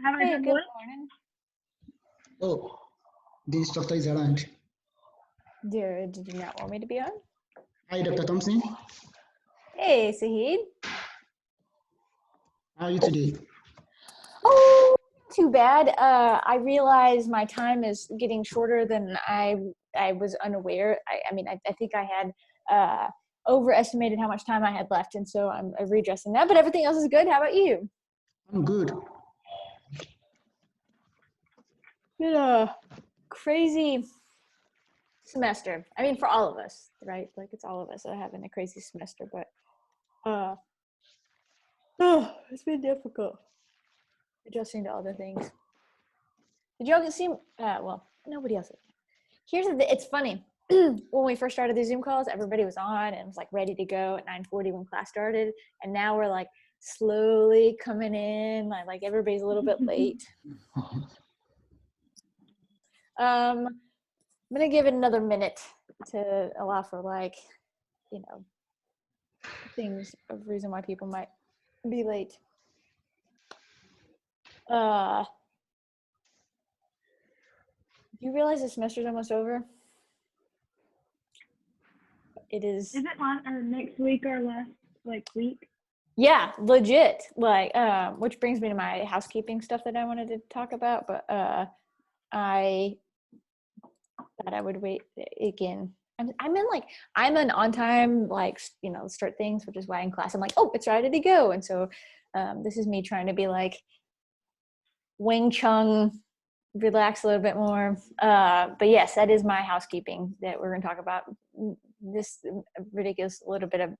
Have I Hey, done good what? morning. Oh, the instructor is around. Did you not want me to be on? Hi, Dr. Thompson. Hey, Sahid. How are you today? Oh, not too bad. I realize my time is getting shorter than I was unaware. I think I had overestimated how much time I had left, and so I'm readjusting that. But everything else is good. How about you? I'm good. Been a crazy semester. I mean, for all of us, right? Like it's all of us that are having a crazy semester, but it's been difficult adjusting to other things. Did y'all see? Well, nobody else. Here's it's funny. When we first started the Zoom calls, everybody was on and was like ready to go at 9:40 when class started, and now we're like slowly coming in. Like everybody's a little bit late. I'm gonna give it another minute to allow for things of reason why people might be late. Do you realize the semester's almost over? It is. Is it next week or last week? Yeah, legit. Which brings me to my housekeeping stuff that I wanted to talk about, but I thought I would wait again. I'm an on time, start things, which is why in class I'm like, oh, it's ready to go. And so this is me trying to be like Wing Chun, relax a little bit more. But yes, that is my housekeeping that we're going to talk about. This ridiculous little bit of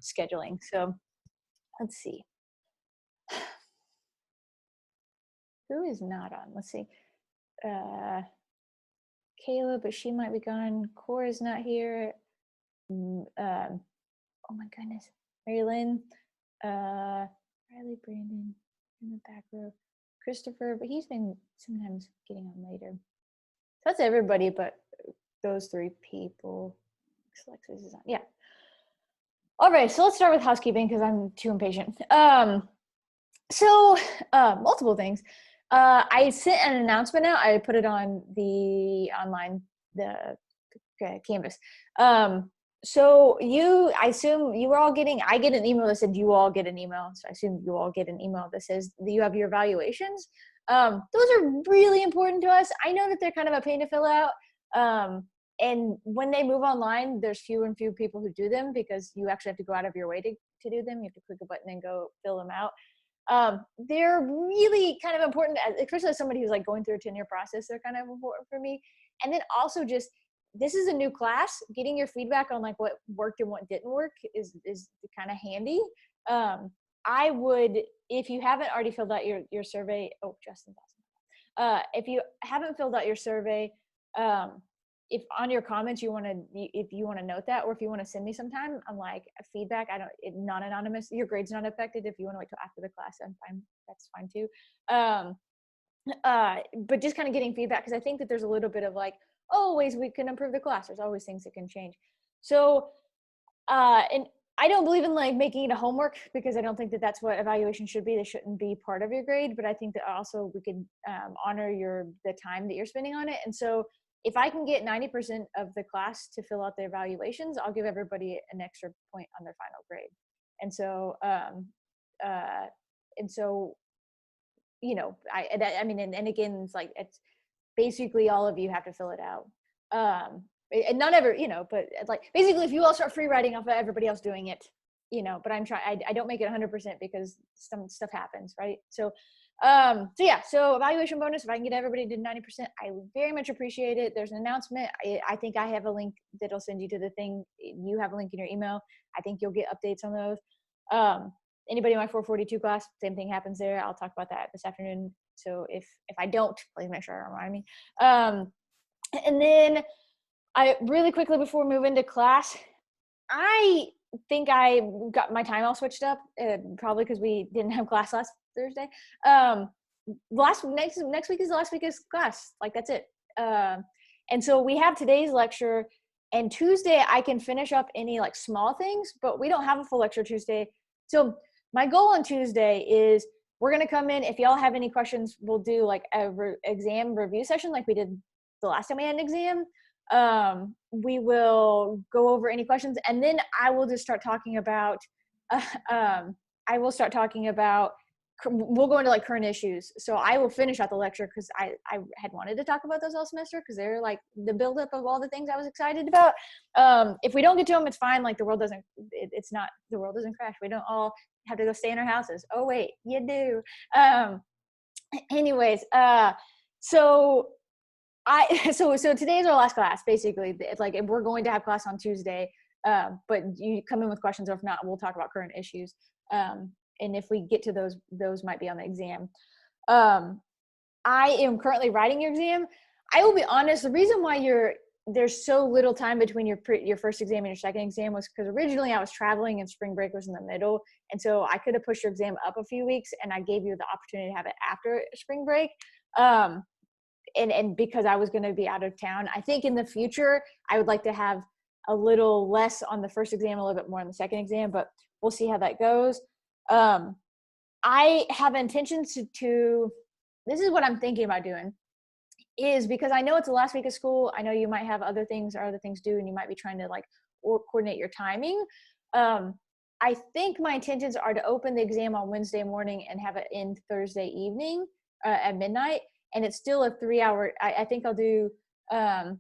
scheduling. So let's see. Who is not on? Let's see. Kayla, but she might be gone. Cora's not here. Oh my goodness. Mary Lynn, Riley, Brandon in the back row. Christopher, but he's been sometimes getting on later. So that's everybody but those three people. Alexis is on. Yeah. All right, so let's start with housekeeping because I'm too impatient. So multiple things. I sent an announcement out. I put it on the online, the Canvas. So I assume you were all I get an email that said you all get an email. So I assume you all get an email that says that you have your evaluations. Those are really important to us. I know that they're kind of a pain to fill out. And when they move online, there's fewer and fewer people who do them because you actually have to go out of your way to do them. You have to click a button and go fill them out. They're really kind of important, especially as somebody who's like going through a 10-year process. They're kind of important for me. And then also just, this is a new class. Getting your feedback on like what worked and what didn't work is kind of handy. I would, if you haven't already filled out your survey, oh, Justin, if you haven't filled out your survey, if on your comments if you want to note that, or if you want to send me sometime on like a feedback, not anonymous, your grade's not affected. If you want to wait till after the class, I'm fine. That's fine too. But just kind of getting feedback, because I think that there's a little bit of like, ways we can improve the class. There's always things that can change. So, and I don't believe in like making it a homework, because I don't think that that's what evaluation should be. They shouldn't be part of your grade, but I think that also we could honor the time that you're spending on it. And so if I can get 90% of the class to fill out their evaluations, I'll give everybody an extra point on their final grade. And so, and again, it's basically all of you have to fill it out. And not ever, but like basically if you all start free writing off of everybody else doing it, but I don't make it 100% because some stuff happens, right? So evaluation bonus, if I can get everybody to 90%, I would very much appreciate it. There's an announcement. I think I have a link that'll send you to the thing. You have a link in your email. I think you'll get updates on those. Anybody in my 442 class, same thing happens there. I'll talk about that this afternoon. So if I don't, please make sure to remind me. And then I really quickly before we move into class, I think I got my time all switched up, probably because we didn't have class last Thursday. Next week is the last week of class. Like that's it. And so we have today's lecture, and Tuesday I can finish up any like small things, but we don't have a full lecture Tuesday. So my goal on Tuesday is we're going to come in. If y'all have any questions, we'll do like a exam review session like we did the last time we had an exam. We will go over any questions, and then I will just start talking about, we'll go into like current issues. So I will finish out the lecture because I had wanted to talk about those all semester because they're like the buildup of all the things I was excited about. If we don't get to them, it's fine. Like the world doesn't crash. We don't all have to go stay in our houses. Oh wait, you do. Anyways, so today is our last class, basically. It's like we're going to have class on Tuesday, but you come in with questions, or if not, we'll talk about current issues. And if we get to those might be on the exam. I am currently writing your exam. I will be honest, the reason why there's so little time between your first exam and your second exam was because originally I was traveling and spring break was in the middle. And so I could have pushed your exam up a few weeks, and I gave you the opportunity to have it after spring break. And because I was going to be out of town. I think in the future, I would like to have a little less on the first exam, a little bit more on the second exam, but we'll see how that goes. I have intentions to this is what I'm thinking about doing, is because I know it's the last week of school. I know you might have other things due, and you might be trying to like coordinate your timing. I think my intentions are to open the exam on Wednesday morning and have it in Thursday evening at midnight. And it's still a 3-hour, I think I'll do I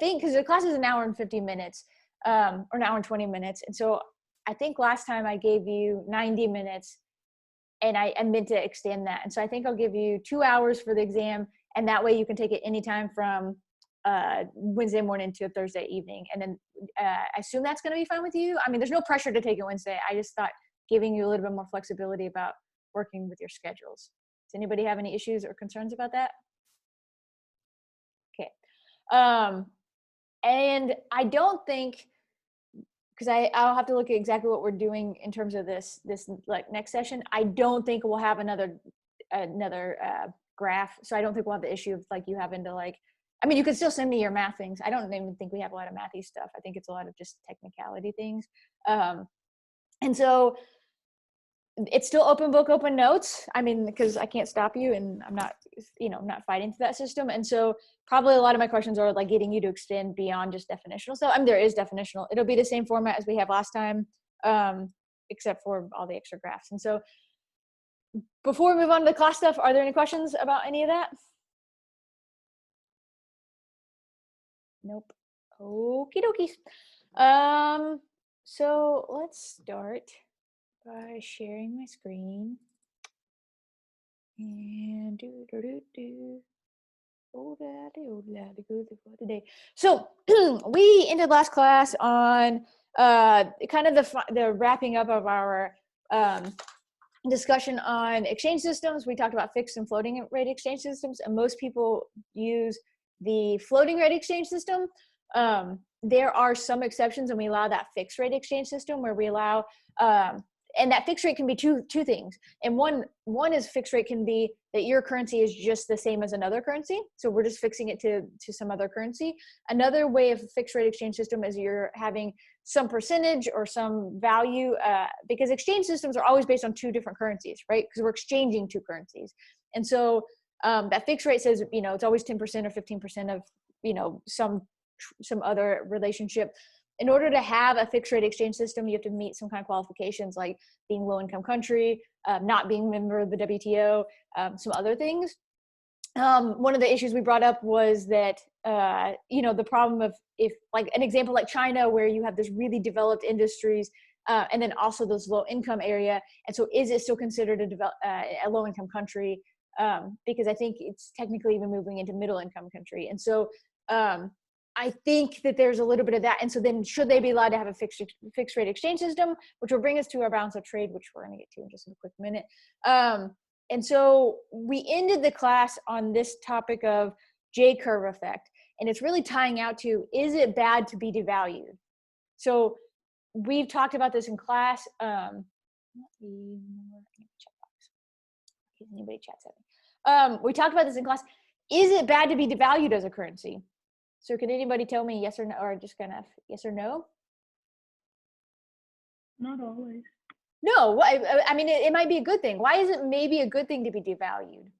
think because the class is an hour and 50 minutes, or an hour and 20 minutes. And so I think last time I gave you 90 minutes, and I meant to extend that. And so I think I'll give you 2 hours for the exam, and that way you can take it anytime from Wednesday morning to Thursday evening. And then I assume that's going to be fine with you. I mean, there's no pressure to take it Wednesday. I just thought giving you a little bit more flexibility about working with your schedules. Does anybody have any issues or concerns about that? Okay. And I don't think, because I'll have to look at exactly what we're doing in terms of this like next session. I don't think we'll have another graph. So I don't think we'll have the issue of like you having to like, I mean, you can still send me your math things. I don't even think we have a lot of mathy stuff. I think it's a lot of just technicality things. And so it's still open book, open notes. I mean, because I can't stop you, and I'm not fighting to that system. And so probably a lot of my questions are like getting you to extend beyond just definitional stuff. I mean, there is definitional. It'll be the same format as we have last time, except for all the extra graphs. And so before we move on to the class stuff, are there any questions about any of that? Nope. Okie dokies. So let's start by sharing my screen. And today. So we ended last class on kind of the wrapping up of our discussion on exchange systems. We talked about fixed and floating rate exchange systems, and most people use the floating rate exchange system. There are some exceptions, and we allow that fixed rate exchange system where we allow and that fixed rate can be two things. And one is fixed rate can be that your currency is just the same as another currency. So we're just fixing it to some other currency. Another way of fixed rate exchange system is you're having some percentage or some value, because exchange systems are always based on two different currencies, right? Because we're exchanging two currencies. And so that fixed rate says, it's always 10% or 15% of, some other relationship. In order to have a fixed rate exchange system, you have to meet some kind of qualifications like being low income country, not being a member of the WTO, some other things. One of the issues we brought up was that, the problem of if like an example like China, where you have this really developed industries and then also those low income area. And so is it still considered a low income country? Because I think it's technically even moving into middle income country. And so I think that there's a little bit of that. And so then should they be allowed to have a fixed rate exchange system, which will bring us to our balance of trade, which we're going to get to in just a quick minute. And so we ended the class on this topic of J-curve effect. And it's really tying out to, is it bad to be devalued? So we've talked about this in class. Anybody chats at me? We talked about this in class. Is it bad to be devalued as a currency? So can anybody tell me yes or no, or just kind of yes or no? Not always. No, I mean, it might be a good thing. Why is it maybe a good thing to be devalued?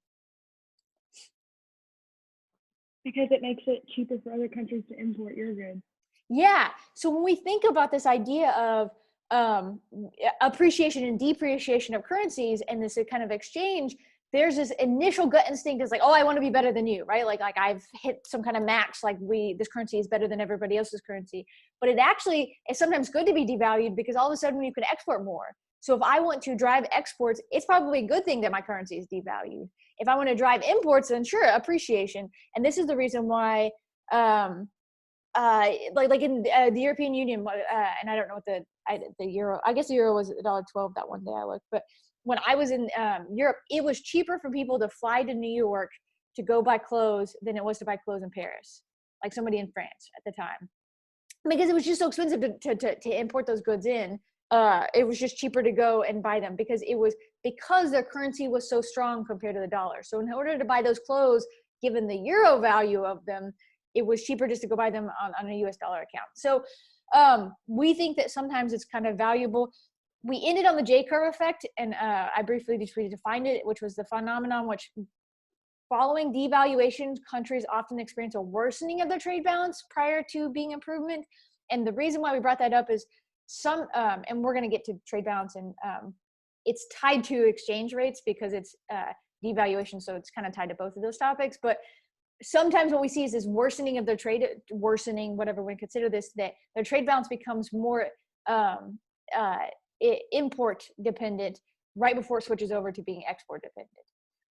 Because it makes it cheaper for other countries to import your goods. Yeah. So when we think about this idea of appreciation and depreciation of currencies and this kind of exchange, there's this initial gut instinct is like, oh, I want to be better than you, right? Like I've hit some kind of max, like this currency is better than everybody else's currency. But it actually is sometimes good to be devalued because all of a sudden you can export more. So if I want to drive exports, it's probably a good thing that my currency is devalued. If I want to drive imports, then sure, appreciation. And this is the reason why like in the European Union, and I don't know what the euro. I guess the euro was $1.12 that one day I looked. But when I was in Europe, it was cheaper for people to fly to New York to go buy clothes than it was to buy clothes in Paris, like somebody in France at the time, because it was just so expensive to import those goods in. It was just cheaper to go and buy them because their currency was so strong compared to the dollar. So in order to buy those clothes, given the euro value of them, it was cheaper just to go buy them on a US dollar account. So we think that sometimes it's kind of valuable. We ended on the J-curve effect, and I briefly defined it, which was the phenomenon which following devaluation, countries often experience a worsening of their trade balance prior to being improvement. And the reason why we brought that up is and we're going to get to trade balance, and it's tied to exchange rates because it's devaluation. So it's kind of tied to both of those topics. But sometimes what we see is this worsening of their trade, whatever we consider this, that their trade balance becomes more import dependent right before it switches over to being export dependent,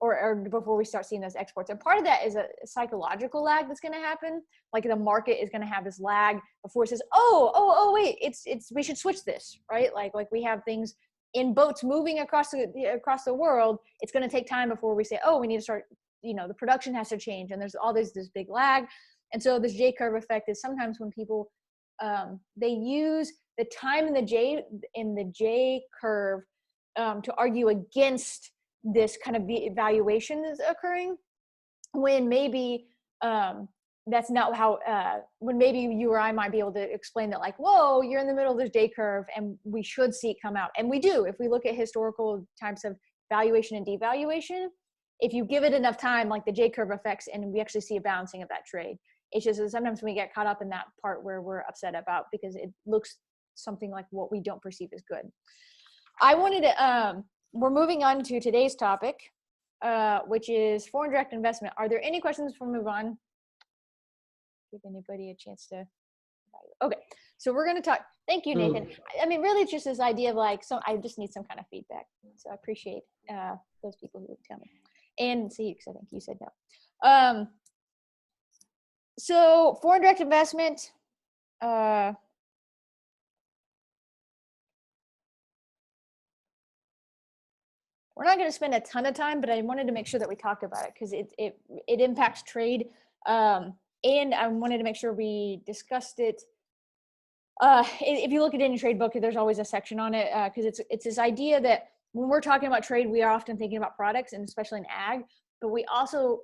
or before we start seeing those exports. And part of that is a psychological lag that's going to happen. Like the market is going to have this lag before it says, oh, wait, it's we should switch this, right? Like we have things in boats moving across the world. It's going to take time before we say, oh, we need to start. The production has to change, and there's always this big lag. And so this J-curve effect is sometimes when people they use the time in the J-curve to argue against this kind of evaluation is occurring, when maybe that's not how when maybe you or I might be able to explain that, like, whoa, you're in the middle of this J-curve and we should see it come out. And we do. If we look at historical types of valuation and devaluation, if you give it enough time, like the J-curve effects, and we actually see a balancing of that trade. It's just that sometimes we get caught up in that part where we're upset about because it looks something like what we don't perceive as good. I wanted to, we're moving on to today's topic, which is foreign direct investment. Are there any questions before we move on? Give anybody a chance to. Okay, so we're going to talk. Thank you, Nathan. I mean, really, it's just this idea of like, I just need some kind of feedback. So I appreciate those people who would tell me. And see, because I think you said no. So foreign direct investment, we're not going to spend a ton of time, but I wanted to make sure that we talked about it because it impacts trade, and I wanted to make sure we discussed it. If you look at any trade book, there's always a section on it because it's this idea that when we're talking about trade, we are often thinking about products, and especially in ag, but we also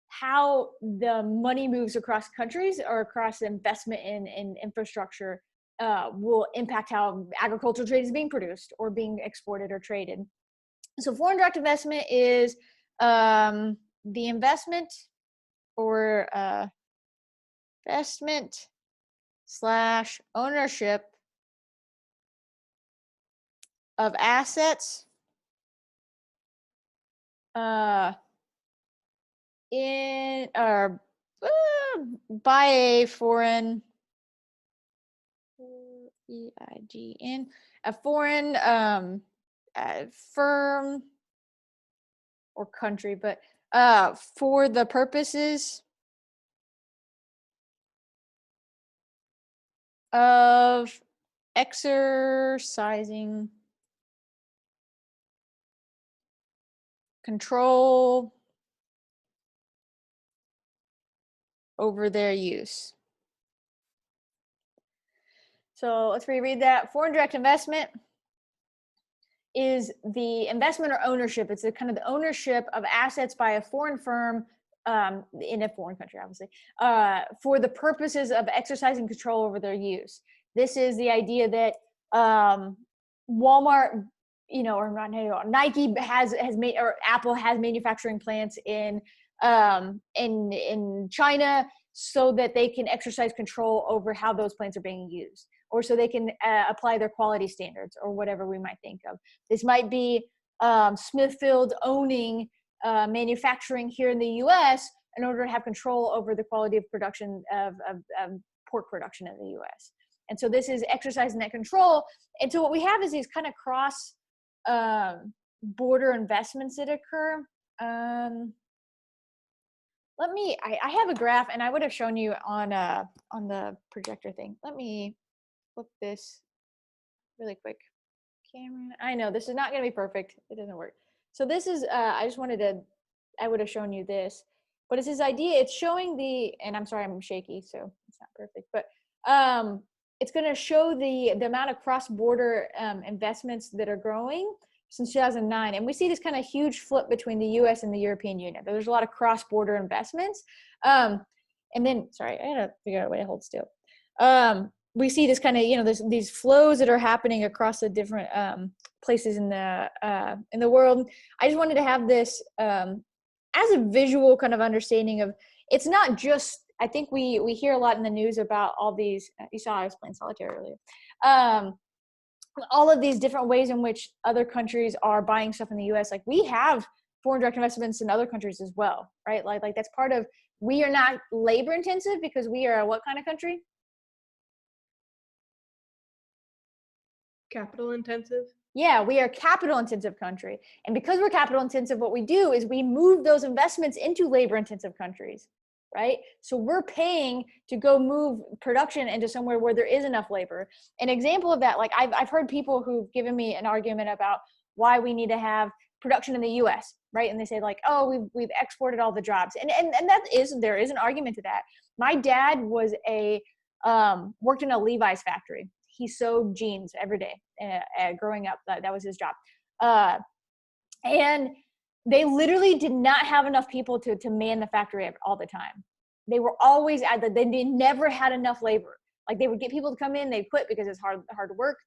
how the money moves across countries or across investment in infrastructure will impact how agricultural trade is being produced or being exported or traded. So foreign direct investment is the investment or investment / ownership of assets in or by a foreign EIGN, a foreign firm or country, but for the purposes of exercising control over their use. So let's reread that. Foreign direct investment is the investment or ownership. It's the kind of the ownership of assets by a foreign firm in a foreign country, obviously, for the purposes of exercising control over their use. This is the idea that Walmart, or not, Nike has made, or Apple has manufacturing plants in China, so that they can exercise control over how those plants are being used, or so they can apply their quality standards, or whatever we might think of. This might be Smithfield owning manufacturing here in the U.S. in order to have control over the quality of production of pork production in the U.S. And so this is exercising that control. And so what we have is these kind of cross border investments that occur. I have a graph, and I would have shown you on the projector thing. Let me flip this really quick. Camera. I know this is not going to be perfect. It doesn't work. So this is, I would have shown you this, but it's this idea. It's showing and I'm sorry, I'm shaky, so it's not perfect, but it's going to show the amount of cross-border investments that are growing since 2009. And we see this kind of huge flip between the US and the European Union. There's a lot of cross-border investments. And then, sorry, I gotta figure out a way to hold still. We see this kind of, these flows that are happening across the different places in the world. I just wanted to have this as a visual kind of understanding of, it's not just, I think we hear a lot in the news about all these, you saw I was playing solitaire earlier, all of these different ways in which other countries are buying stuff in the US. Like, we have foreign direct investments in other countries as well, right? Like that's part of, we are not labor intensive because we are a what kind of country? Capital intensive. Yeah, we are a capital intensive country. And because we're capital intensive, what we do is we move those investments into labor intensive countries, right? So we're paying to go move production into somewhere where there is enough labor. An example of that, like I've heard people who've given me an argument about why we need to have production in the US, right? And they say like, oh, we've exported all the jobs. And there is an argument to that. My dad was worked in a Levi's factory. He sewed jeans every day growing up. That was his job. And they literally did not have enough people to man the factory all the time. They were always they never had enough labor. Like, they would get people to come in, they'd quit because it's hard to work,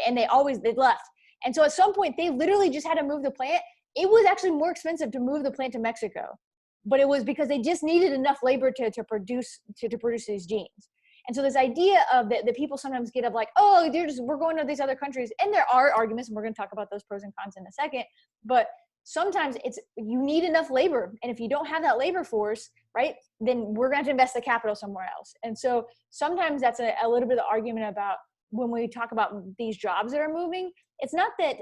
and they'd left. And so at some point they literally just had to move the plant. It was actually more expensive to move the plant to Mexico, but it was because they just needed enough labor to produce these jeans. And so this idea of that people sometimes get of like, oh, we're going to these other countries. And there are arguments, and we're going to talk about those pros and cons in a second. But sometimes you need enough labor. And if you don't have that labor force, right, then we're going to invest the capital somewhere else. And so sometimes that's a little bit of the argument about when we talk about these jobs that are moving. It's not that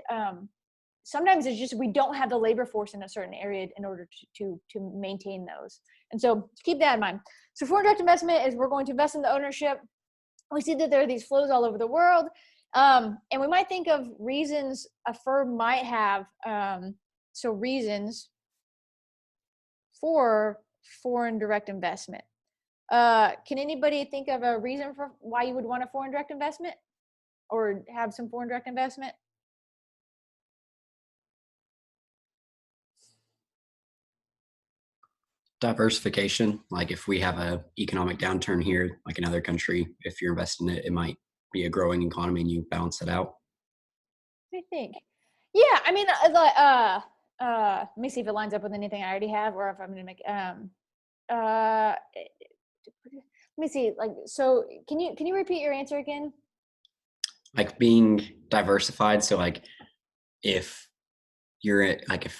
sometimes it's just we don't have the labor force in a certain area in order to maintain those. And so keep that in mind. So foreign direct investment is we're going to invest in the ownership. We see that there are these flows all over the world. And we might think of reasons a firm might have. So reasons for foreign direct investment. Can anybody think of a reason for why you would want a foreign direct investment or have some foreign direct investment? Diversification. Like, if we have a economic downturn here, like another country, if you're investing in it, it might be a growing economy and you balance it out. What do you think? Yeah, I mean, let me see if it lines up with anything I already have, or if I'm gonna make let me see. Like, so can you repeat your answer again? Like, being diversified. So like, if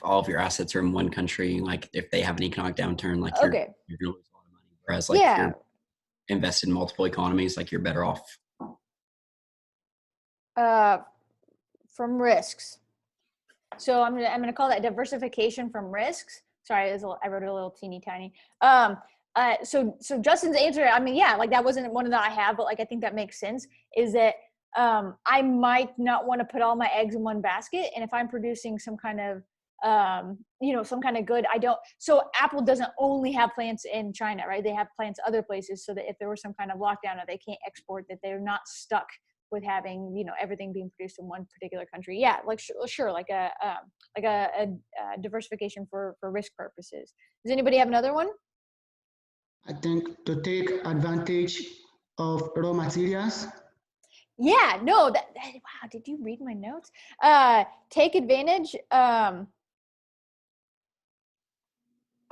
all of your assets are in one country, like if they have an economic downturn, like you're gonna lose a lot of money. Whereas like if you're invested in multiple economies, like you're better off. From risks. So I'm gonna call that diversification from risks. Sorry, I wrote it a little teeny tiny. So Justin's answer, I mean, yeah, like that wasn't one that I have, but like I think that makes sense. Is that I might not want to put all my eggs in one basket, and if I'm producing some kind of some kind of good, so Apple doesn't only have plants in China, right? They have plants other places, so that if there was some kind of lockdown or they can't export, that they're not stuck with having everything being produced in one particular country. Yeah, like sure, like a diversification for risk purposes. Does anybody have another one? I think to take advantage of raw materials. Yeah, no, wow, did you read my notes? Take advantage of,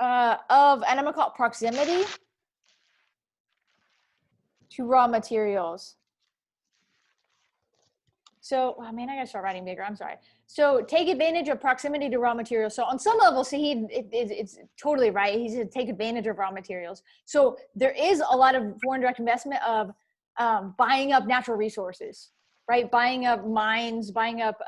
and I'm gonna call it proximity to raw materials. So, oh man, I gotta start writing bigger. I'm sorry. So take advantage of proximity to raw materials. So on some level, Saeed, it's totally right. He said take advantage of raw materials. So there is a lot of foreign direct investment of buying up natural resources, right? Buying up mines, buying up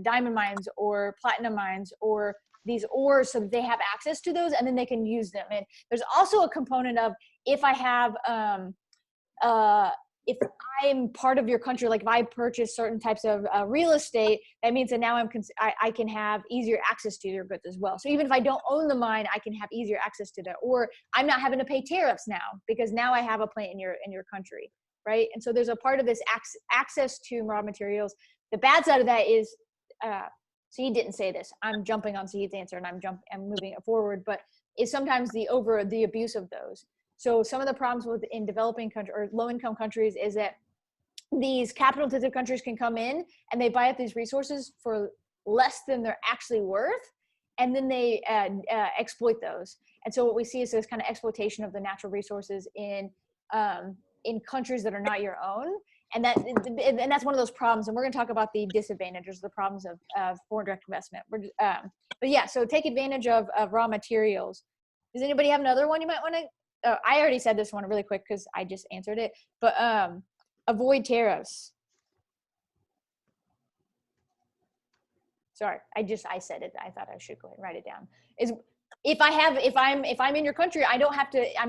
diamond mines or platinum mines or these ores so that they have access to those and then they can use them. And there's also a component of if I have if I'm part of your country, like if I purchase certain types of real estate, that means that now I can have easier access to your goods as well. So even if I don't own the mine, I can have easier access to that, or I'm not having to pay tariffs now because now I have a plant in your country, right? And so there's a part of this access to raw materials. The bad side of that is, so he didn't say this. I'm jumping on Saeed's answer and I'm moving it forward, but is sometimes the abuse of those. So some of the problems in developing countries or low-income countries is that these capital-intensive countries can come in and they buy up these resources for less than they're actually worth, and then they exploit those. And so what we see is this kind of exploitation of the natural resources in countries that are not your own, and that's one of those problems. And we're going to talk about the disadvantages, the problems of foreign direct investment. But yeah, so take advantage of raw materials. Does anybody have another one you might want to? I already said this one really quick because I just answered it, but avoid tariffs. Sorry, I said it. I thought I should go ahead and write it down. If I'm in your country, I'm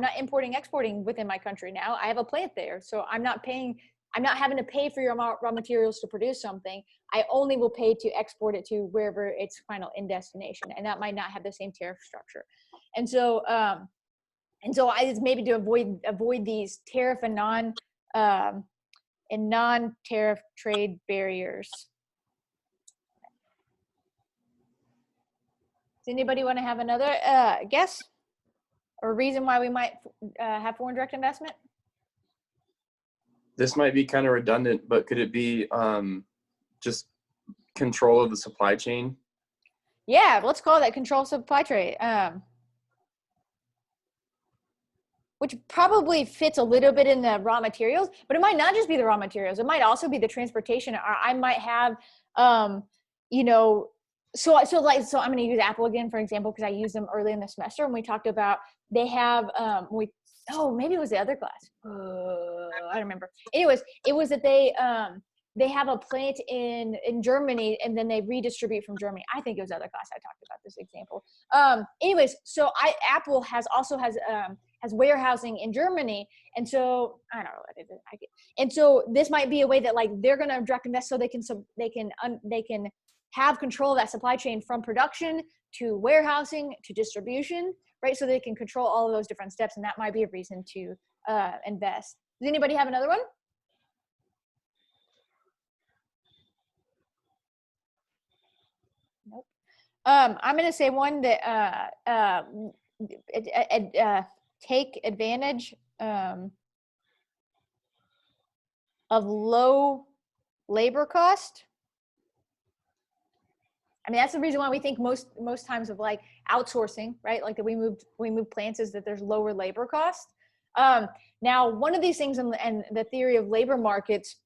not importing, exporting within my country now. I have a plant there. So I'm not having to pay for your raw materials to produce something. I only will pay to export it to wherever it's final in destination. And that might not have the same tariff structure. And so I maybe to avoid these tariff and non-tariff trade barriers. Does anybody want to have another guess or reason why we might have foreign direct investment? This might be kind of redundant, but could it be just control of the supply chain? Yeah, let's call that control of supply chain. Which probably fits a little bit in the raw materials, but it might not just be the raw materials. It might also be the transportation. Or I might have, so I'm going to use Apple again, for example, because I used them early in the semester. And we talked about, they have, maybe it was the other class. I don't remember. Anyways, it was that they have a plant in Germany and then they redistribute from Germany. I think it was the other class I talked about this example. Anyways, so Apple has warehousing in Germany. And so I don't know what it is. And so this might be a way that like they're going to direct invest so they can have control of that supply chain from production to warehousing to distribution, right? So they can control all of those different steps. And that might be a reason to invest. Does anybody have another one? Nope. I'm going to say one that take advantage of low labor cost. I mean, that's the reason why we think most times of like outsourcing, right? Like that we move plants is that there's lower labor cost. Now, one of these things in the theory of labor markets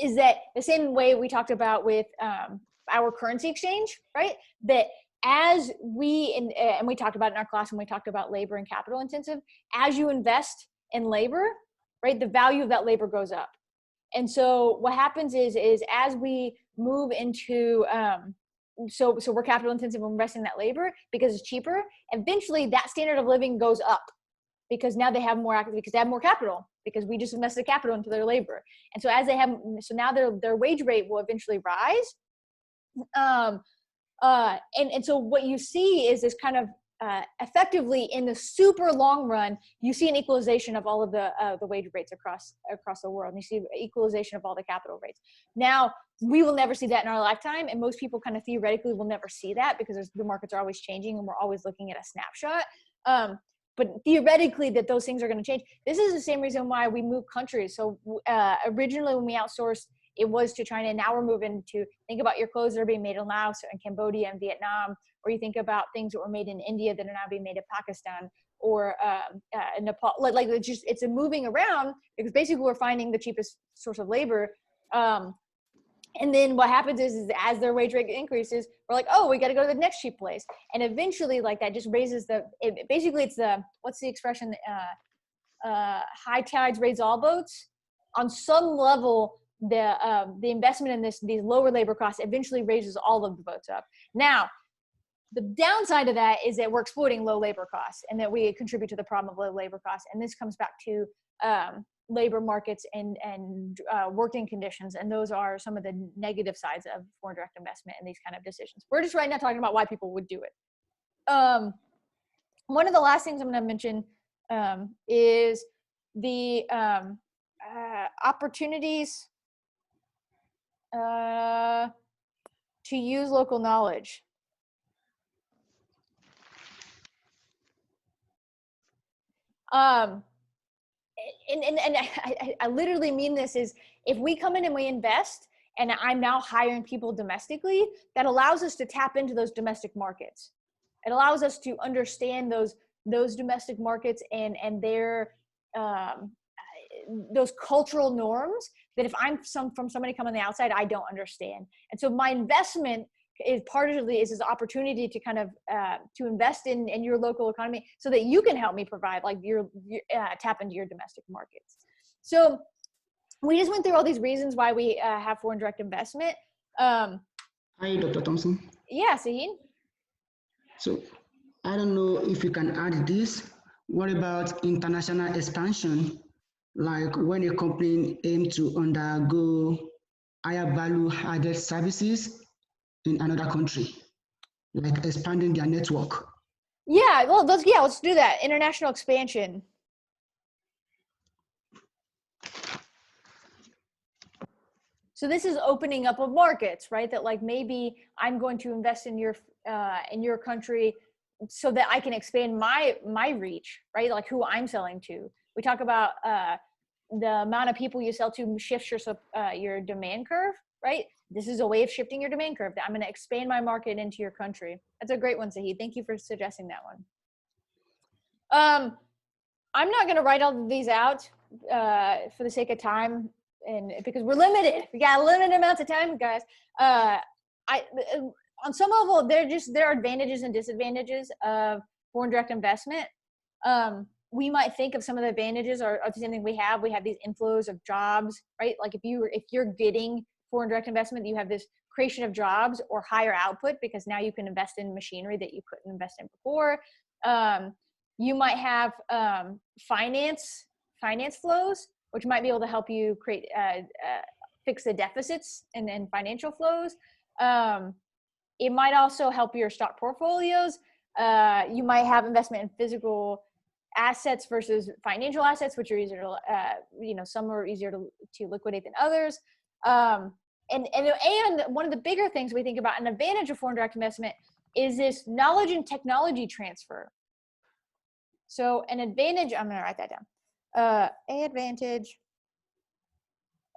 is that the same way we talked about with our currency exchange, right? That as and we talked about in our class when we talked about labor and capital intensive, as you invest in labor, right, the value of that labor goes up. And so what happens is as we move into, so we're capital intensive when investing in that labor because it's cheaper, eventually that standard of living goes up because now they have more capital because we just invested capital into their labor. And so so now their wage rate will eventually rise. And so what you see is this kind of effectively in the super long run, you see an equalization of all of the wage rates across the world. And you see equalization of all the capital rates. Now, we will never see that in our lifetime. And most people kind of theoretically will never see that because the markets are always changing and we're always looking at a snapshot. but theoretically that those things are going to change. This is the same reason why we move countries. So originally when we outsourced, it was to China. Now we're moving to think about your clothes that are being made in Laos and Cambodia and Vietnam, or you think about things that were made in India that are now being made in Pakistan or Nepal. Like it's a moving around because basically we're finding the cheapest source of labor. And then what happens is as their wage rate increases, we're like, oh, we got to go to the next cheap place. And eventually like that just raises basically it's what's the expression? High tides raise all boats. On some level, the investment in these lower labor costs eventually raises all of the boats up. Now, the downside of that is that we're exploiting low labor costs and that we contribute to the problem of low labor costs. And this comes back to labor markets and working conditions. And those are some of the negative sides of foreign direct investment and these kind of decisions. We're just right now talking about why people would do it. One of the last things I'm going to mention is the opportunities to use local knowledge. And I literally mean this is if we come in and we invest and I'm now hiring people domestically, that allows us to tap into those domestic markets. It allows us to understand those domestic markets and their those cultural norms that if I'm from somebody coming on the outside, I don't understand. And so my investment is partly is this opportunity to kind of to invest in your local economy so that you can help me provide like your tap into your domestic markets. So we just went through all these reasons why we have foreign direct investment. Hi, Dr. Thompson. Yeah, Sahin. So I don't know if you can add this. What about international expansion? Like when a company aims to undergo higher value added services in another country, like expanding their network. Yeah, well, let's do that. International expansion. So this is opening up of markets, right? That like maybe I'm going to invest in your country so that I can expand my reach, right? Like who I'm selling to. We talk about the amount of people you sell to shifts your demand curve, right? This is a way of shifting your demand curve. That I'm going to expand my market into your country. That's a great one, Sahid. Thank you for suggesting that one. I'm not going to write all of these out for the sake of time, and because we're limited. We got a limited amount of time, guys. On some level, there are advantages and disadvantages of foreign direct investment. We might think of some of the advantages are the same thing we have. We have these inflows of jobs, right? Like if you're getting foreign direct investment, you have this creation of jobs or higher output because now you can invest in machinery that you couldn't invest in before. You might have finance flows, which might be able to help you create fix the deficits and financial flows. It might also help your stock portfolios. You might have investment in physical assets versus financial assets, which are easier to, some are easier to liquidate than others. And one of the bigger things we think about, an advantage of foreign direct investment is this knowledge and technology transfer. So an advantage, I'm going to write that down. Advantage.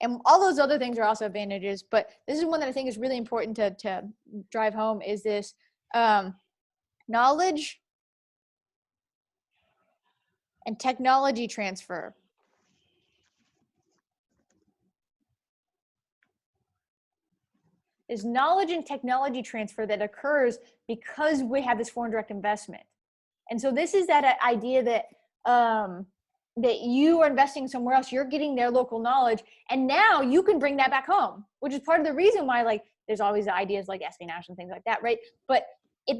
And all those other things are also advantages, but this is one that I think is really important to drive home is this knowledge and technology transfer. Is knowledge and technology transfer that occurs because we have this foreign direct investment. And so this is that idea that that you are investing somewhere else, you're getting their local knowledge, and now you can bring that back home, which is part of the reason why like there's always ideas like espionage and things like that, right? But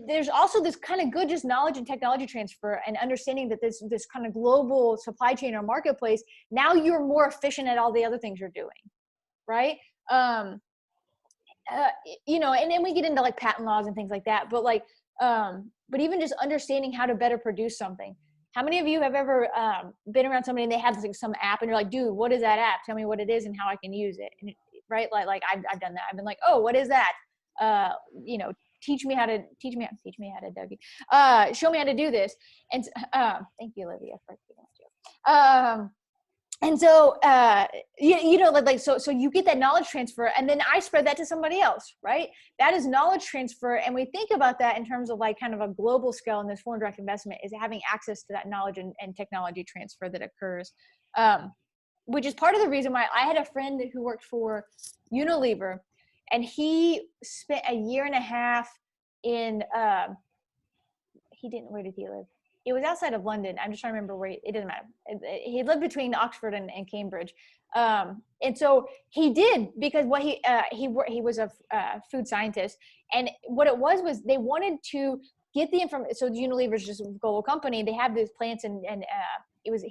there's also this kind of good just knowledge and technology transfer and understanding that this kind of global supply chain or marketplace, now you're more efficient at all the other things you're doing, right? And then we get into like patent laws and things like that, but like, but even just understanding how to better produce something. How many of you have ever been around somebody and they have like some app and you're like, dude, what is that app? Tell me what it is and how I can use it. And, right? Like I've done that. I've been like, oh, what is that? teach me how to Dougie. Show me how to do this. And thank you, Olivia, for giving that joke. And so, so you get that knowledge transfer, and then I spread that to somebody else, right? That is knowledge transfer. And we think about that in terms of like kind of a global scale in this foreign direct investment, is having access to that knowledge and technology transfer that occurs, which is part of the reason why I had a friend who worked for Unilever, and he spent a year and a half in, where did he live? It was outside of London. I'm just trying to remember where, it doesn't matter. He lived between Oxford and Cambridge. And so he did, because what he was a food scientist. And what it was they wanted to get the information. So Unilever is just a global company. They have these plants and he was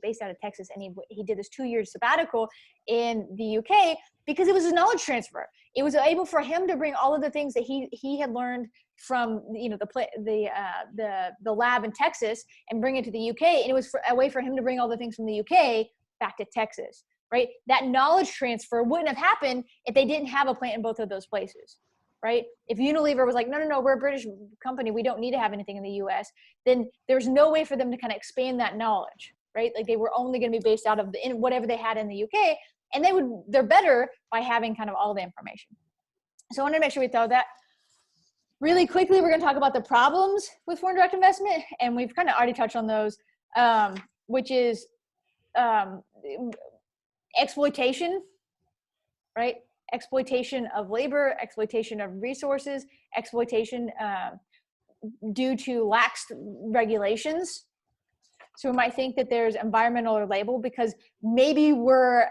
based out of Texas, and he did this 2-year sabbatical in the UK because it was a knowledge transfer. It was able for him to bring all of the things that he had learned from the lab in Texas and bring it to the UK, and it was a way for him to bring all the things from the UK back to Texas, right? That knowledge transfer wouldn't have happened if they didn't have a plant in both of those places, right? If Unilever was like, no, we're a British company, we don't need to have anything in the US, then there's no way for them to kind of expand that knowledge, right? Like they were only going to be based out of in whatever they had in the UK, and they're better by having kind of all the information. So I wanted to make sure we throw that. Really quickly, we're going to talk about the problems with foreign direct investment, and we've kind of already touched on those, which is exploitation, right? Exploitation of labor, exploitation of resources, exploitation due to lax regulations. So we might think that there's environmental or labor because maybe we're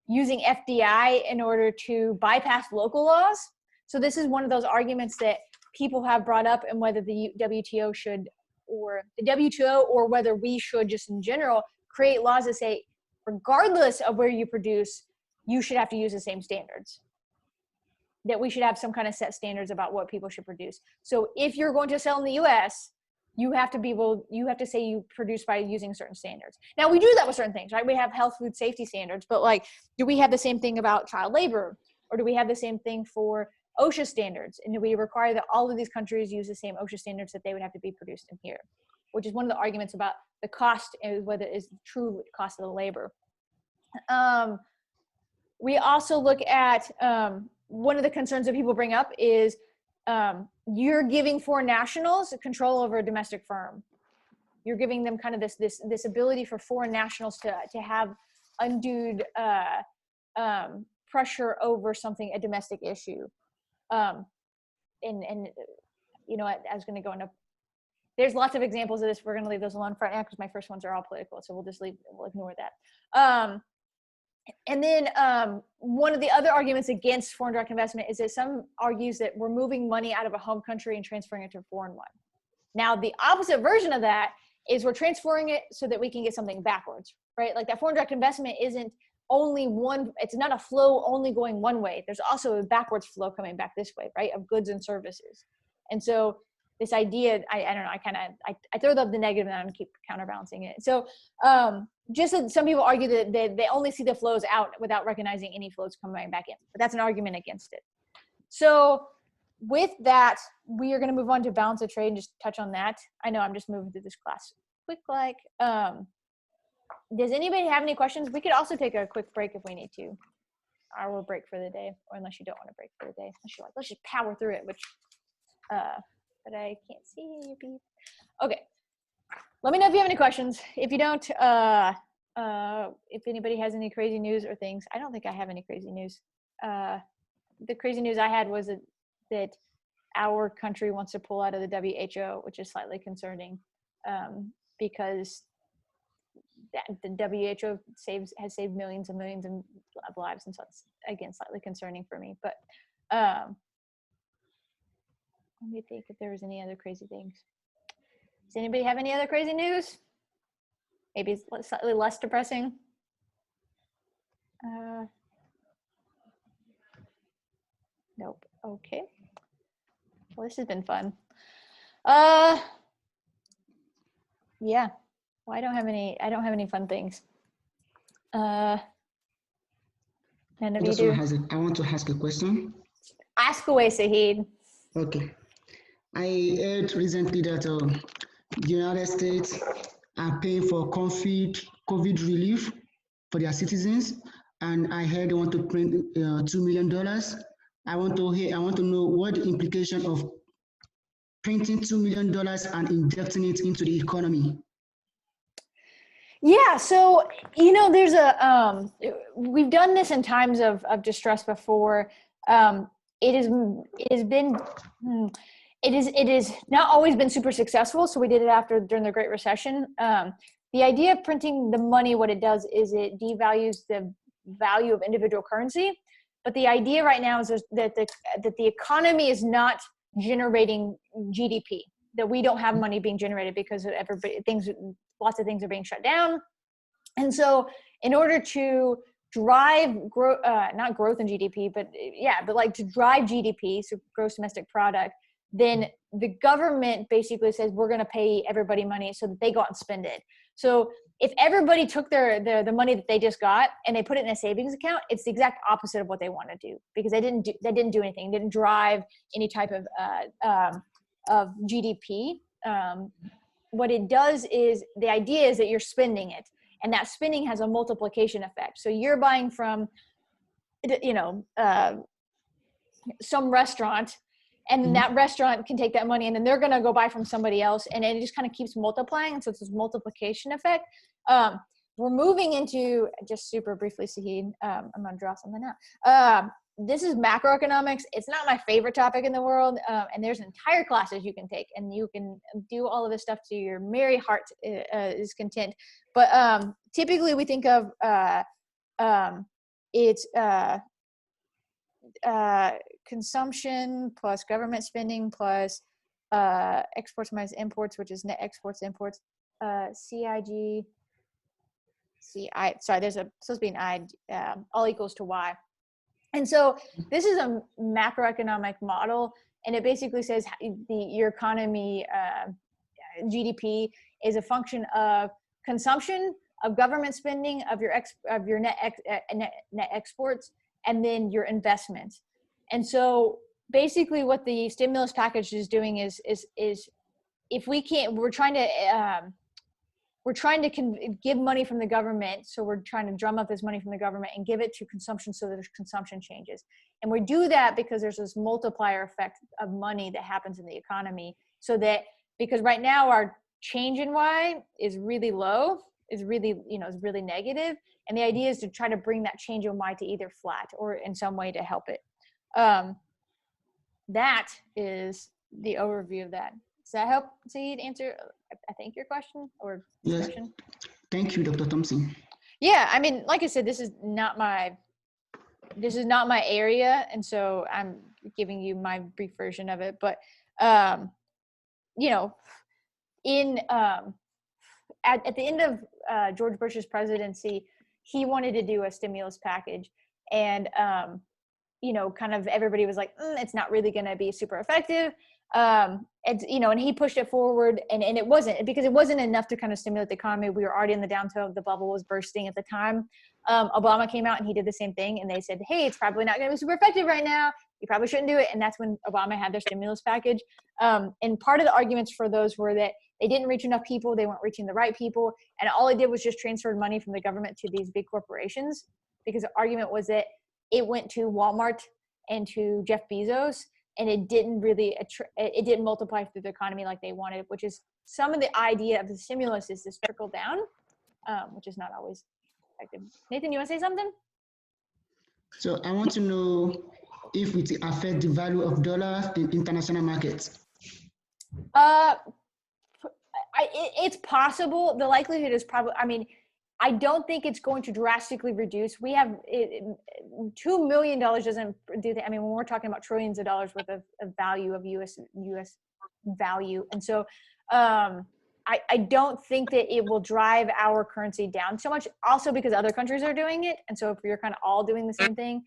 using FDI in order to bypass local laws. So this is one of those arguments that people have brought up, and whether the WTO should, or the WTO, or whether we should just in general create laws that say, regardless of where you produce, you should have to use the same standards. That we should have some kind of set standards about what people should produce. So if you're going to sell in the US, you have to say you produce by using certain standards. Now we do that with certain things, right? We have health food safety standards, but like, do we have the same thing about child labor? Or do we have the same thing for OSHA standards? And do we require that all of these countries use the same OSHA standards that they would have to be produced in here? Which is one of the arguments about the cost, and whether it is the true cost of the labor. We also look at, one of the concerns that people bring up is you're giving foreign nationals control over a domestic firm. You're giving them kind of this ability for foreign nationals to have undue pressure over a domestic issue. And you know, I was going to go into, there's lots of examples of this. We're going to leave those alone for now because my first ones are all political, so we'll ignore that. And then one of the other arguments against foreign direct investment is that some argues that we're moving money out of a home country and transferring it to a foreign one. Now, the opposite version of that is we're transferring it so that we can get something backwards, right? Like that foreign direct investment isn't only one, it's not a flow only going one way. There's also a backwards flow coming back this way, right? Of goods and services. And so this idea, I don't know, I throw up the negative and I keep counterbalancing it. So just that some people argue that they only see the flows out without recognizing any flows coming back in, but that's an argument against it. So with that, we are going to move on to balance of trade and just touch on that. I know I'm just moving through this class quick like. Does anybody have any questions? We could also take a quick break if we need to. Or we'll break for the day, or unless you don't want to break for the day. Unless you're like, let's just power through it, which, but I can't see you. Okay. Let me know if you have any questions. If you don't, if anybody has any crazy news or things, I don't think I have any crazy news. The crazy news I had was that our country wants to pull out of the WHO, which is slightly concerning, because the WHO has saved millions and millions of lives, and so it's again slightly concerning for me. But let me think if there was any other crazy things. Does anybody have any other crazy news? Maybe it's slightly less depressing. Nope. Okay. Well, this has been fun. Yeah. Well, I don't have any fun things. None of you do. I want to ask a question. Ask away, Sahid. Okay. I heard recently that the United States are paying for COVID relief for their citizens, and I heard they want to print $2 million. I want to know what the implication of printing $2 million and injecting it into the economy. Yeah, so there's we've done this in times of distress before. It is not always been super successful. So we did it during the Great Recession. The idea of printing the money, what it does is it devalues the value of individual currency. But the idea right now is that the economy is not generating GDP. That we don't have money being generated because lots of things are being shut down. And so in order to drive not growth in GDP, but like to drive GDP, so gross domestic product, then the government basically says we're going to pay everybody money so that they go out and spend it. So if everybody took the money that they just got and they put it in a savings account, it's the exact opposite of what they want to do, because they didn't do anything. They didn't drive any type of GDP. What it does is, the idea is that you're spending it, and that spending has a multiplication effect. So you're buying from, some restaurant, and that restaurant can take that money and then they're going to go buy from somebody else, and it just kind of keeps multiplying. So it's this multiplication effect. We're moving into, just super briefly, Sahid, I'm going to draw something out. This is macroeconomics. It's not my favorite topic in the world. And there's entire classes you can take, and you can do all of this stuff to your merry heart is content. But typically we think of it's consumption plus government spending plus exports minus imports, which is net exports imports. CIG. Sorry, there's supposed to be an I, all equals to Y. And so this is a macroeconomic model, and it basically says your economy, GDP, is a function of consumption, of government spending, of your net exports, and then your investments. And so basically what the stimulus package is doing is if we can't, we're trying to give money from the government. So we're trying to drum up this money from the government and give it to consumption so that there's consumption changes. And we do that because there's this multiplier effect of money that happens in the economy. So that, because right now our change in Y is really low, is really negative. And the idea is to try to bring that change in Y to either flat or in some way to help it. That is the overview of that. Does that help, Saeed, answer, I think, your question or discussion? Yes. Thank you, Dr. Thompson. Yeah, I mean, like I said, this is not my area, and so I'm giving you my brief version of it. But at the end of George Bush's presidency, he wanted to do a stimulus package, and kind of everybody was like, it's not really going to be super effective. And he pushed it forward, and it wasn't, because it wasn't enough to kind of stimulate the economy. We were already in the downturn. The bubble was bursting at the time. Obama came out and he did the same thing, and they said, hey, it's probably not going to be super effective right now. You probably shouldn't do it. And that's when Obama had their stimulus package. And part of the arguments for those were that they didn't reach enough people. They weren't reaching the right people. And all it did was just transfer money from the government to these big corporations, because the argument was that it went to Walmart and to Jeff Bezos, and it didn't really, it didn't multiply through the economy like they wanted, which is some of the idea of the stimulus is this trickle down, which is not always effective. Nathan, you want to say something? So I want to know if it affects the value of dollars in international markets. It's possible. The likelihood is probably, I don't think it's going to drastically reduce. We have $2 million doesn't do that. When we're talking about trillions of dollars worth of value of U.S. value. And so I don't think that it will drive our currency down so much, also because other countries are doing it. And so if you're kind of all doing the same thing,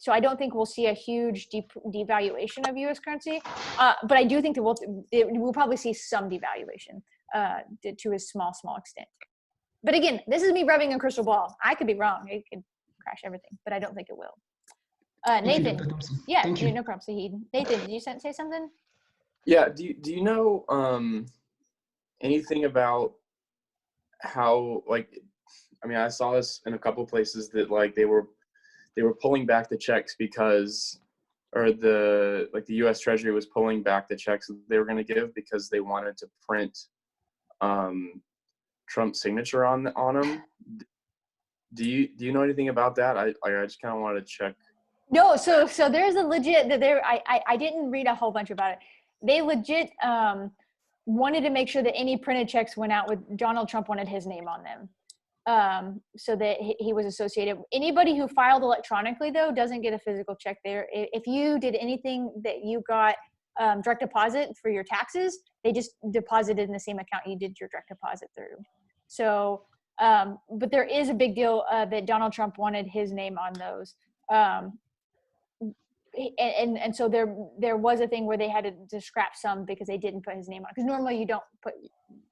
so I don't think we'll see a huge devaluation of U.S. currency. But I do think that we'll probably see some devaluation to a small extent. But again, this is me rubbing a crystal ball. I could be wrong. It could crash everything, but I don't think it will. Thank you, Nathan. Dr. Thompson. Yeah, Thank you. no problem, Sahid. Nathan, did you say something? Yeah. Do you know anything about how, like, I mean, I saw this in a couple of places that like they were pulling back the checks because, or the U.S. Treasury was pulling back the checks that they were going to give because they wanted to print Trump's signature on them. Do you know anything about that? I just kind of wanted to check. No, so there's a legit that there. I didn't read a whole bunch about it. They legit wanted to make sure that any printed checks went out with Donald Trump wanted his name on them, so that he was associated. Anybody who filed electronically though doesn't get a physical check there. If you did anything that you got direct deposit for your taxes, they just deposited in the same account you did your direct deposit through. So, but there is a big deal that Donald Trump wanted his name on those. And so there was a thing where they had to scrap some because they didn't put his name on, because normally you don't put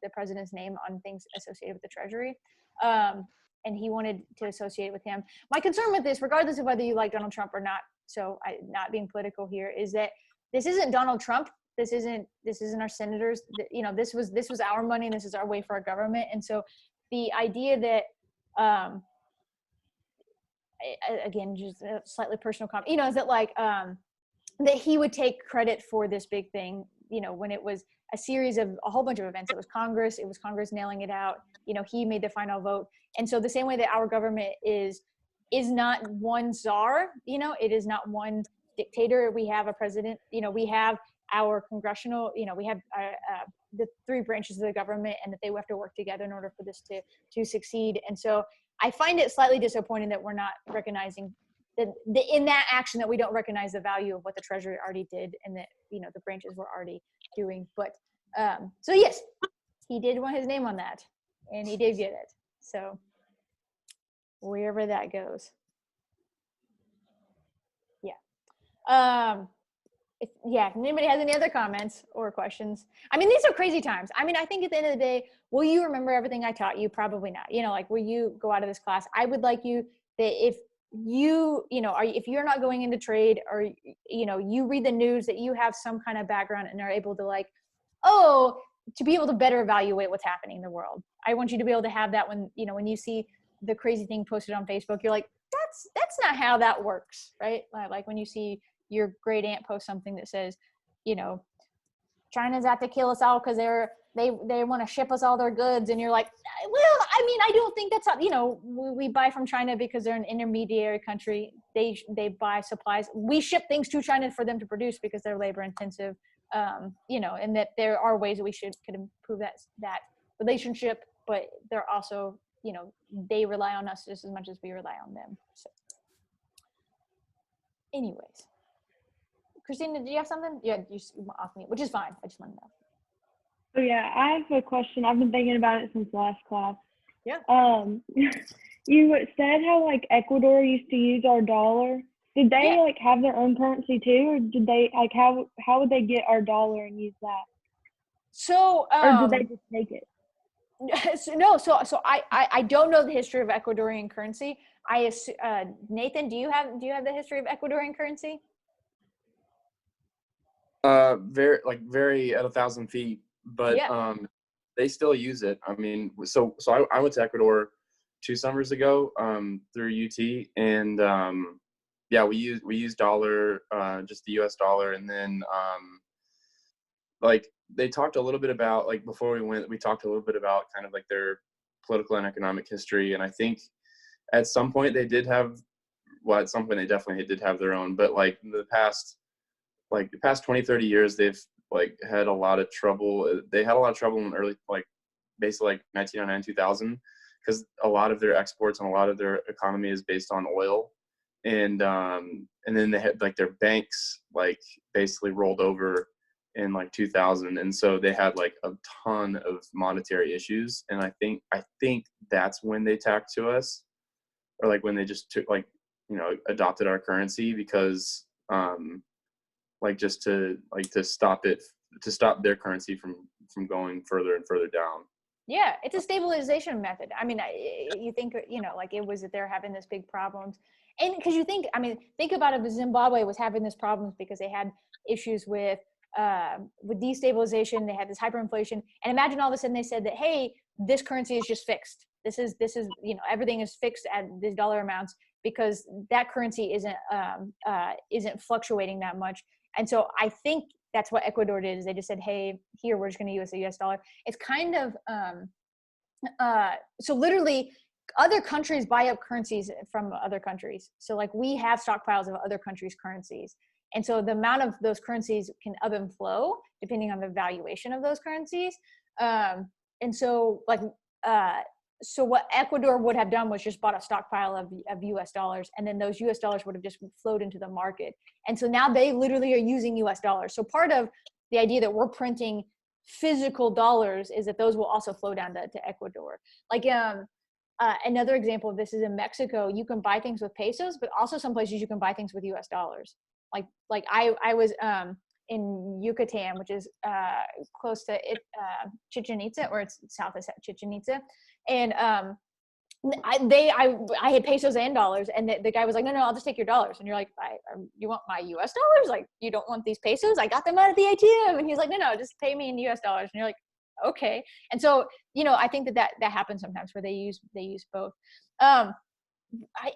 the president's name on things associated with the Treasury, and he wanted to associate with him. My concern with this, regardless of whether you like Donald Trump or not, so not being political here, is that this isn't Donald Trump. This isn't our senators. You know, this was our money, and this is our way for our government. And so the idea that again, just a slightly personal comment, you know, is that like that he would take credit for this big thing, you know, when it was a series of a whole bunch of events. It was Congress nailing it out. You know, he made the final vote. And so the same way that our government is not one czar, you know, it is not one dictator. We have a president, you know, we have our congressional, you know, we have the three branches of the government, and that they have to work together in order for this to succeed. And so I find it slightly disappointing that we're not recognizing that in that action that we don't recognize the value of what the Treasury already did, and that, you know, the branches were already doing. But so yes, he did want his name on that, and he did get it. So wherever that goes. Yeah. If anybody has any other comments or questions. I mean, these are crazy times. I mean, I think at the end of the day, will you remember everything I taught you? Probably not. You know, like, will you go out of this class? I would like you that if if you're not going into trade, or, you know, you read the news, that you have some kind of background and are able to, like, to be able to better evaluate what's happening in the world. I want you to be able to have that when, you know, when you see the crazy thing posted on Facebook, you're like, that's not how that works, right? Like when you see your great aunt post something that says, you know, China's out to kill us all because they want to ship us all their goods, and you're like, well, I mean, I don't think that's how, you know, we buy from China because they're an intermediary country. They buy supplies. We ship things to China for them to produce because they're labor intensive, you know, and that there are ways that we could improve that relationship, but they're also, you know, they rely on us just as much as we rely on them. So anyways. Christina, do you have something? Yeah, you off mute, which is fine. I just want to know. So yeah, I have a question. I've been thinking about it since last class. Yeah. You said how like Ecuador used to use our dollar. Did they like have their own currency too, or did they like how would they get our dollar and use that? So or did they just take it? So I don't know the history of Ecuadorian currency. Nathan, do you have the history of Ecuadorian currency? Very at 1,000 feet, but they still use it. I mean, so I went to Ecuador 2 summers ago through UT, and we use dollar, just the US dollar. And then like they talked a little bit about, like, before we talked a little bit about kind of like their political and economic history, and I think at some point they did have, well, at some point they definitely did have their own, but like the past 20, 30 years, they've like had a lot of trouble. They had a lot of trouble in early, like basically like 1999, 2000, because a lot of their exports and a lot of their economy is based on oil. And then they had like their banks like basically rolled over in like 2000. And so they had like a ton of monetary issues. And I think that's when they tacked to us, or like when they just took, like, you know, adopted our currency, because like just to stop their currency from going further and further down. Yeah, it's a stabilization method. I mean, you think, you know, like it was that they're having this big problems. And because you think, I mean, think about if Zimbabwe was having this problems because they had issues with destabilization, they had this hyperinflation, and imagine all of a sudden they said that, hey, this currency is just fixed. This is, you know, everything is fixed at these dollar amounts because that currency isn't fluctuating that much. And so I think that's what Ecuador did, is they just said, hey, here, we're just going to use the US dollar. It's kind of, so literally other countries buy up currencies from other countries. So like we have stockpiles of other countries' currencies. And so the amount of those currencies can ebb and flow depending on the valuation of those currencies. And so like, so what Ecuador would have done was just bought a stockpile of US dollars, and then those US dollars would have just flowed into the market. And so now they literally are using US dollars. So part of the idea that we're printing physical dollars is that those will also flow down to Ecuador. Like another example of this is in Mexico. You can buy things with pesos, but also some places you can buy things with US dollars. Like I was in Yucatan, which is close to Chichen Itza, or it's south of Chichen Itza, and I had pesos and dollars, and the guy was like, no, I'll just take your dollars. And you're like, you want my US dollars? Like, you don't want these pesos? I got them out of the ATM. And he's like, no, just pay me in US dollars. And you're like, okay. And so, you know, I think that happens sometimes where they use both. I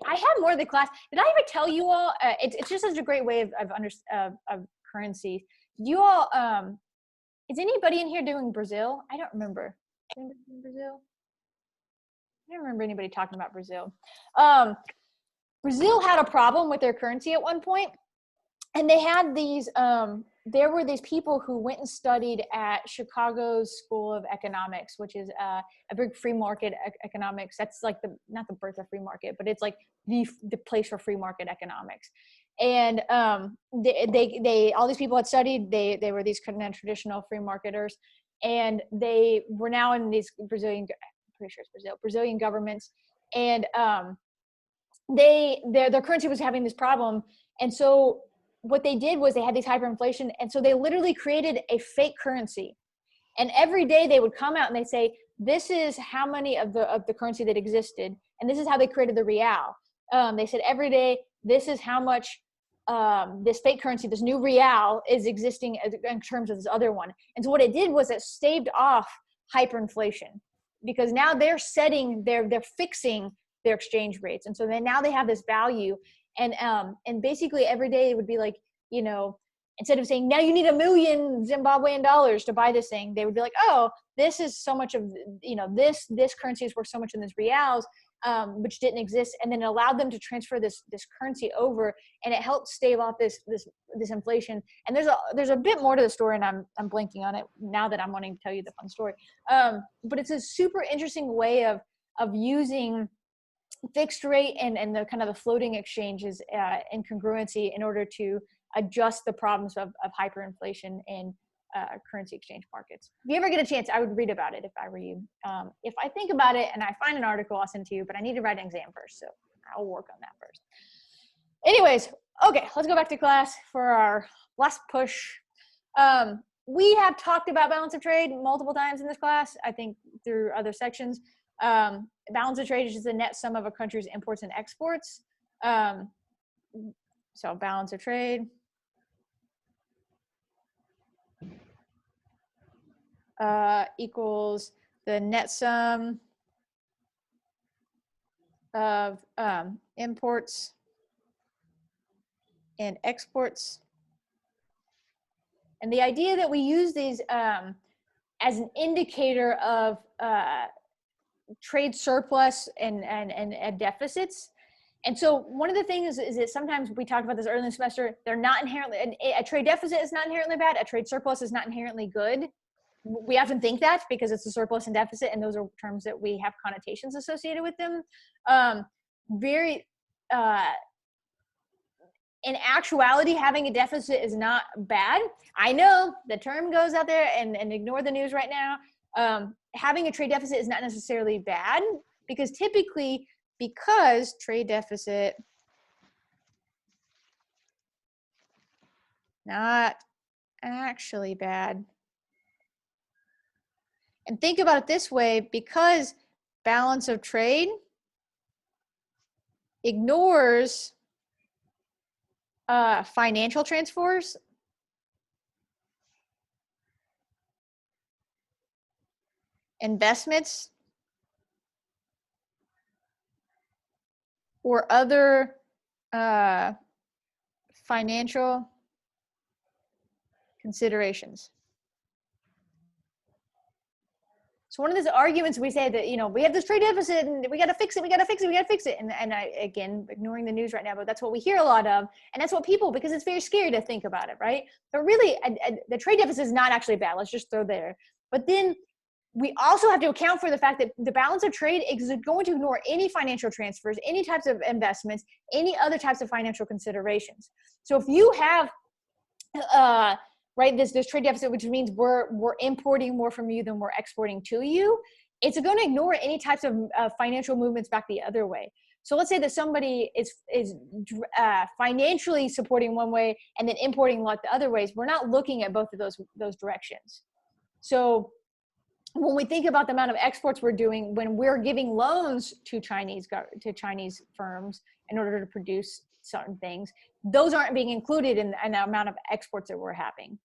have more of the class. Did I ever tell you all? It's just such a great way of currency. Did you all? Is anybody in here doing Brazil? I don't remember. Anybody doing Brazil? I don't remember anybody talking about Brazil. Brazil had a problem with their currency at one point, and they had these. There were these people who went and studied at Chicago's School of Economics, which is a big free market economics. That's like not the birth of free market, but it's like the place for free market economics. And they all these people had studied. They were these kind of traditional free marketers, and they were now in these Brazilian. I'm pretty sure it's Brazilian governments, and their currency was having this problem, and so what they did was they had these hyperinflation, and so they literally created a fake currency. And every day they would come out and they say, this is how many of the currency that existed, and this is how they created the real. They said every day, this is how much this fake currency, this new real, is existing in terms of this other one. And so what it did was it staved off hyperinflation, because now they're fixing their exchange rates, and so now they have this value. And basically every day it would be like, you know, instead of saying, now you need $1 million Zimbabwean dollars to buy this thing, they would be like, oh, this is so much of, you know, this currency is worth so much in this reals, which didn't exist. And then it allowed them to transfer this currency over, and it helped stave off this inflation. And there's a bit more to the story, and I'm blanking on it now that I'm wanting to tell you the fun story. But it's a super interesting way of using fixed rate and the kind of the floating exchanges and congruency in order to adjust the problems of hyperinflation in currency exchange markets. If you ever get a chance, I would read about it if I were you. If I think about it and I find an article, I'll send it to you, but I need to write an exam first, so I'll work on that first. Anyways, okay, let's go back to class for our last push. We have talked about balance of trade multiple times in this class, I think through other sections. Balance of trade is just the net sum of a country's imports and exports. So balance of trade equals the net sum of imports and exports. And the idea that we use these as an indicator of trade surplus and deficits. And so one of the things is that sometimes we talked about this early in the semester, they're not inherently, a trade deficit is not inherently bad, a trade surplus is not inherently good. We often think that because it's a surplus and deficit, and those are terms that we have connotations associated with them. In actuality, having a deficit is not bad. I know the term goes out there, and ignore the news right now. Having a trade deficit is not necessarily bad, because typically, because trade deficit, not actually bad. And think about it this way, because balance of trade ignores financial transfers, investments, or other financial considerations. So one of those arguments we say that, you know, we have this trade deficit and we got to fix it, we got to fix it, we got to fix it. And I, again, ignoring the news right now, but that's what we hear a lot of. And that's what people, because it's very scary to think about it, right? But really, the trade deficit is not actually bad. Let's just throw there. But then we also have to account for the fact that the balance of trade is going to ignore any financial transfers, any types of investments, any other types of financial considerations. So if you have, right, this trade deficit, which means we're importing more from you than we're exporting to you, it's going to ignore any types of financial movements back the other way. So let's say that somebody is financially supporting one way and then importing like the other ways. We're not looking at both of those directions. So when we think about the amount of exports we're doing, when we're giving loans to Chinese firms in order to produce certain things, those aren't being included in the amount of exports that we're having.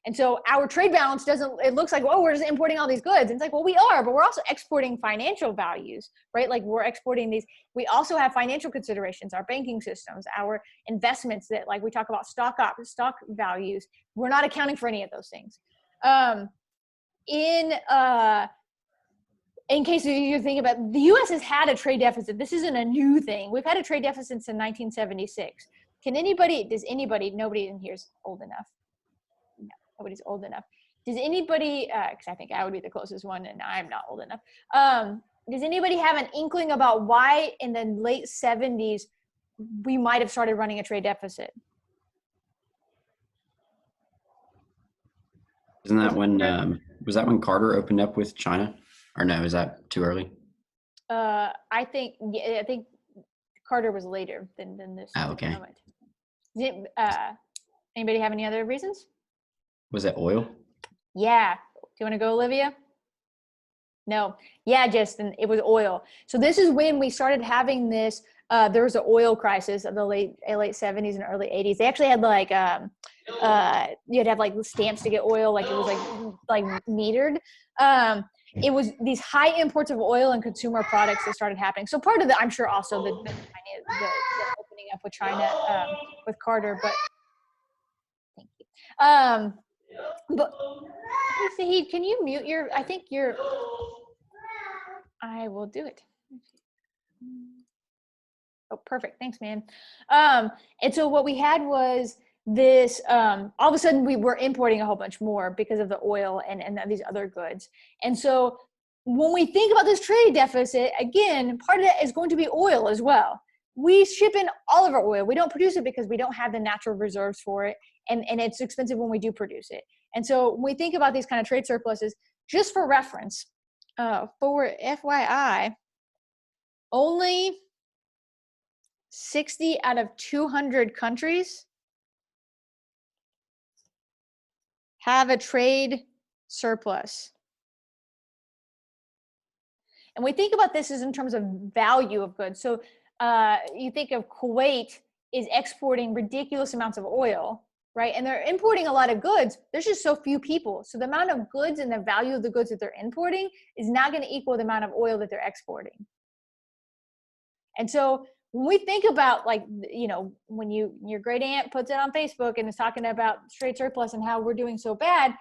And so our trade balance it looks like, well, we're just importing all these goods. And it's like, well, we are, but we're also exporting financial values, right? Like we're exporting these. We also have financial considerations, our banking systems, our investments that, like we talk about stock values. We're not accounting for any of those things. In case you think about, the U.S. has had a trade deficit. This isn't a new thing. We've had a trade deficit since 1976. Nobody in here is old enough. No, nobody's old enough. Does anybody, because I think I would be the closest one and I'm not old enough. Does anybody have an inkling about why in the late 70s we might have started running a trade deficit? Isn't that when, was that when Carter opened up with China? Or no, is that too early? I think Carter was later than this. Oh, okay. Moment. Anybody have any other reasons? Was it oil? Yeah. Do you want to go, Olivia? No. Yeah, Justin, it was oil. So this is when we started having this. There was an oil crisis of the late 70s and early 80s. They actually had like you'd have like stamps to get oil, like it was like metered. It was these high imports of oil and consumer products that started happening. So part of the, I'm sure also the opening up with China with Carter, but thank you. But hey, Sahid, can you mute your? I think you're. I will do it. Oh, perfect. Thanks, man. And so what we had was this, all of a sudden we were importing a whole bunch more because of the oil and these other goods. And so when we think about this trade deficit, again, part of that is going to be oil as well. We ship in all of our oil. We don't produce it because we don't have the natural reserves for it. And it's expensive when we do produce it. And so when we think about these kind of trade surpluses, just for reference, for FYI, only 60 out of 200 countries have a trade surplus. And we think about this as in terms of value of goods. So you think of Kuwait is exporting ridiculous amounts of oil, right? And they're importing a lot of goods. There's just so few people. So the amount of goods and the value of the goods that they're importing is not going to equal the amount of oil that they're exporting. And so when we think about, like, you know, when your great aunt puts it on Facebook and is talking about trade surplus and how we're doing so bad,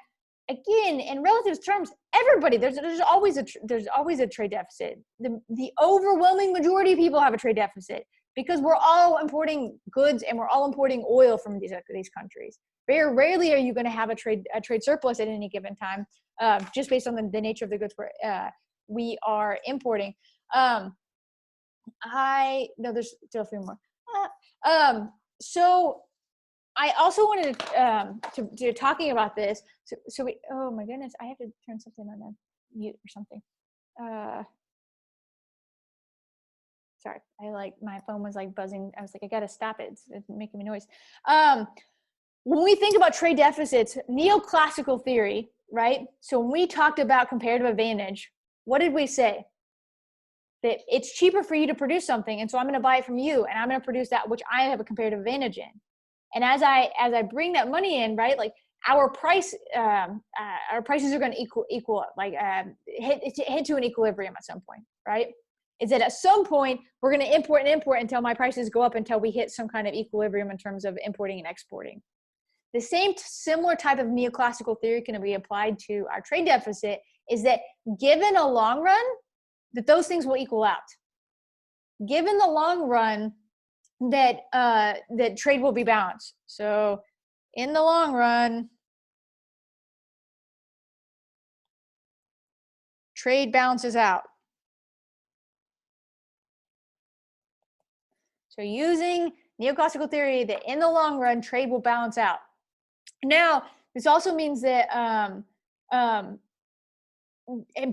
again, in relative terms, everybody, there's always a trade deficit. The overwhelming majority of people have a trade deficit because we're all importing goods and we're all importing oil from these countries. Very rarely are you going to have a trade surplus at any given time, just based on the nature of the goods we are importing. No, there's still a few more. So I also wanted to talking about this. So we, oh my goodness, I have to turn something on a mute or something. Sorry, my phone was like buzzing. I was like, I gotta stop it. It's making me noise. When we think about trade deficits, neoclassical theory, right? So when we talked about comparative advantage, what did we say? that it's cheaper for you to produce something, and so I'm going to buy it from you, and I'm going to produce that which I have a comparative advantage in. And as I bring that money in, right, like our prices are going to equal like hit to an equilibrium at some point, right? Is that at some point we're going to import until my prices go up until we hit some kind of equilibrium in terms of importing and exporting. The same similar type of neoclassical theory can be applied to our trade deficit, is that given a long run, that those things will equal out. Given the long run, that that trade will be balanced. So in the long run, trade balances out. So using neoclassical theory, that in the long run, trade will balance out. Now, this also means that, and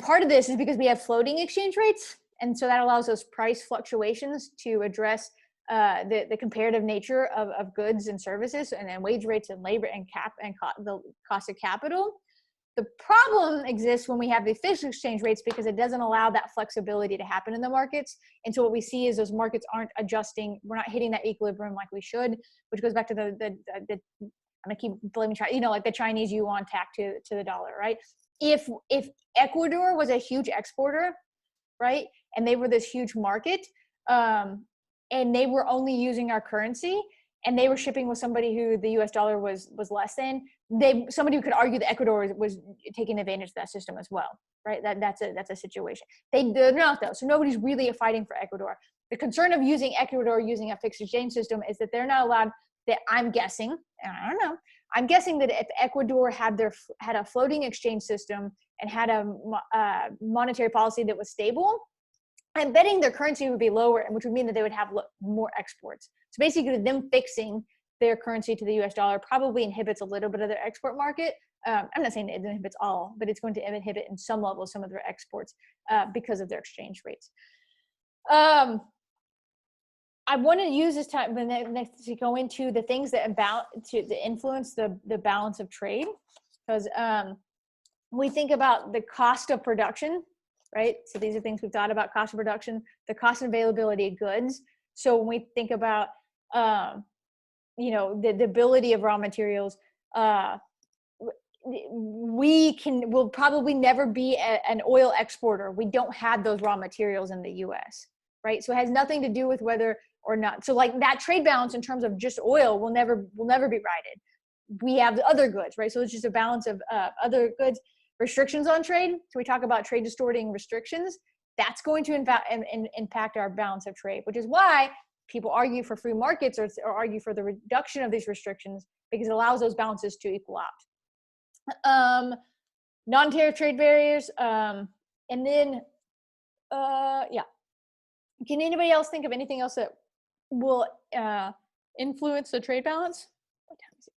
part of this is because we have floating exchange rates, and so that allows those price fluctuations to address the comparative nature of goods and services, and then wage rates and labor and the cost of capital. The problem exists when we have the fixed exchange rates, because it doesn't allow that flexibility to happen in the markets. And so what we see is those markets aren't adjusting. We're not hitting that equilibrium like we should, which goes back to the I'm gonna keep blaming China, you know, like the Chinese yuan tack to the dollar, right? If Ecuador was a huge exporter, right, and they were this huge market, and they were only using our currency, and they were shipping with somebody who the US dollar was less than, somebody who could argue that Ecuador was taking advantage of that system as well, right? That's a situation. They're not though, so nobody's really fighting for Ecuador. The concern of using Ecuador using a fixed exchange system is that they're not allowed, that I'm guessing, and I don't know, I'm guessing that if Ecuador had a floating exchange system and had a monetary policy that was stable, I'm betting their currency would be lower, which would mean that they would have more exports. So basically them fixing their currency to the US dollar probably inhibits a little bit of their export market. I'm not saying it inhibits all, but it's going to inhibit in some level some of their exports because of their exchange rates. I want to use this time next to go into the things that influence the balance of trade, because we think about the cost of production, right? So these are things we've thought about: cost of production, the cost and availability of goods. So when we think about you know, the ability of raw materials, we'll probably never be an oil exporter. We don't have those raw materials in the US, right? So it has nothing to do with whether or not. So like that trade balance in terms of just oil will never be righted. We have the other goods, right? So it's just a balance of other goods. Restrictions on trade. So we talk about trade distorting restrictions. That's going to impact our balance of trade, which is why people argue for free markets or argue for the reduction of these restrictions, because it allows those balances to equal out. Non-tariff trade barriers, and then yeah. Can anybody else think of anything else that will influence the trade balance? What time is it?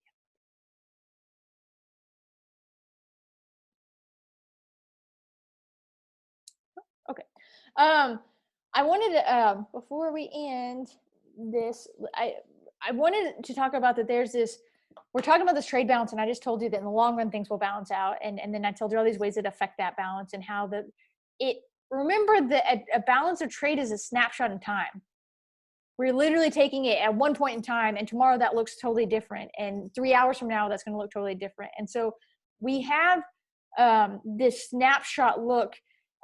Okay. I wanted to, before we end this, I wanted to talk about that there's this, we're talking about this trade balance, and I just told you that in the long run things will balance out, and then I told you all these ways that affect that balance, and how remember that a balance of trade is a snapshot in time. We're literally taking it at one point in time, and tomorrow that looks totally different, and 3 hours from now that's going to look totally different. And so we have this snapshot look,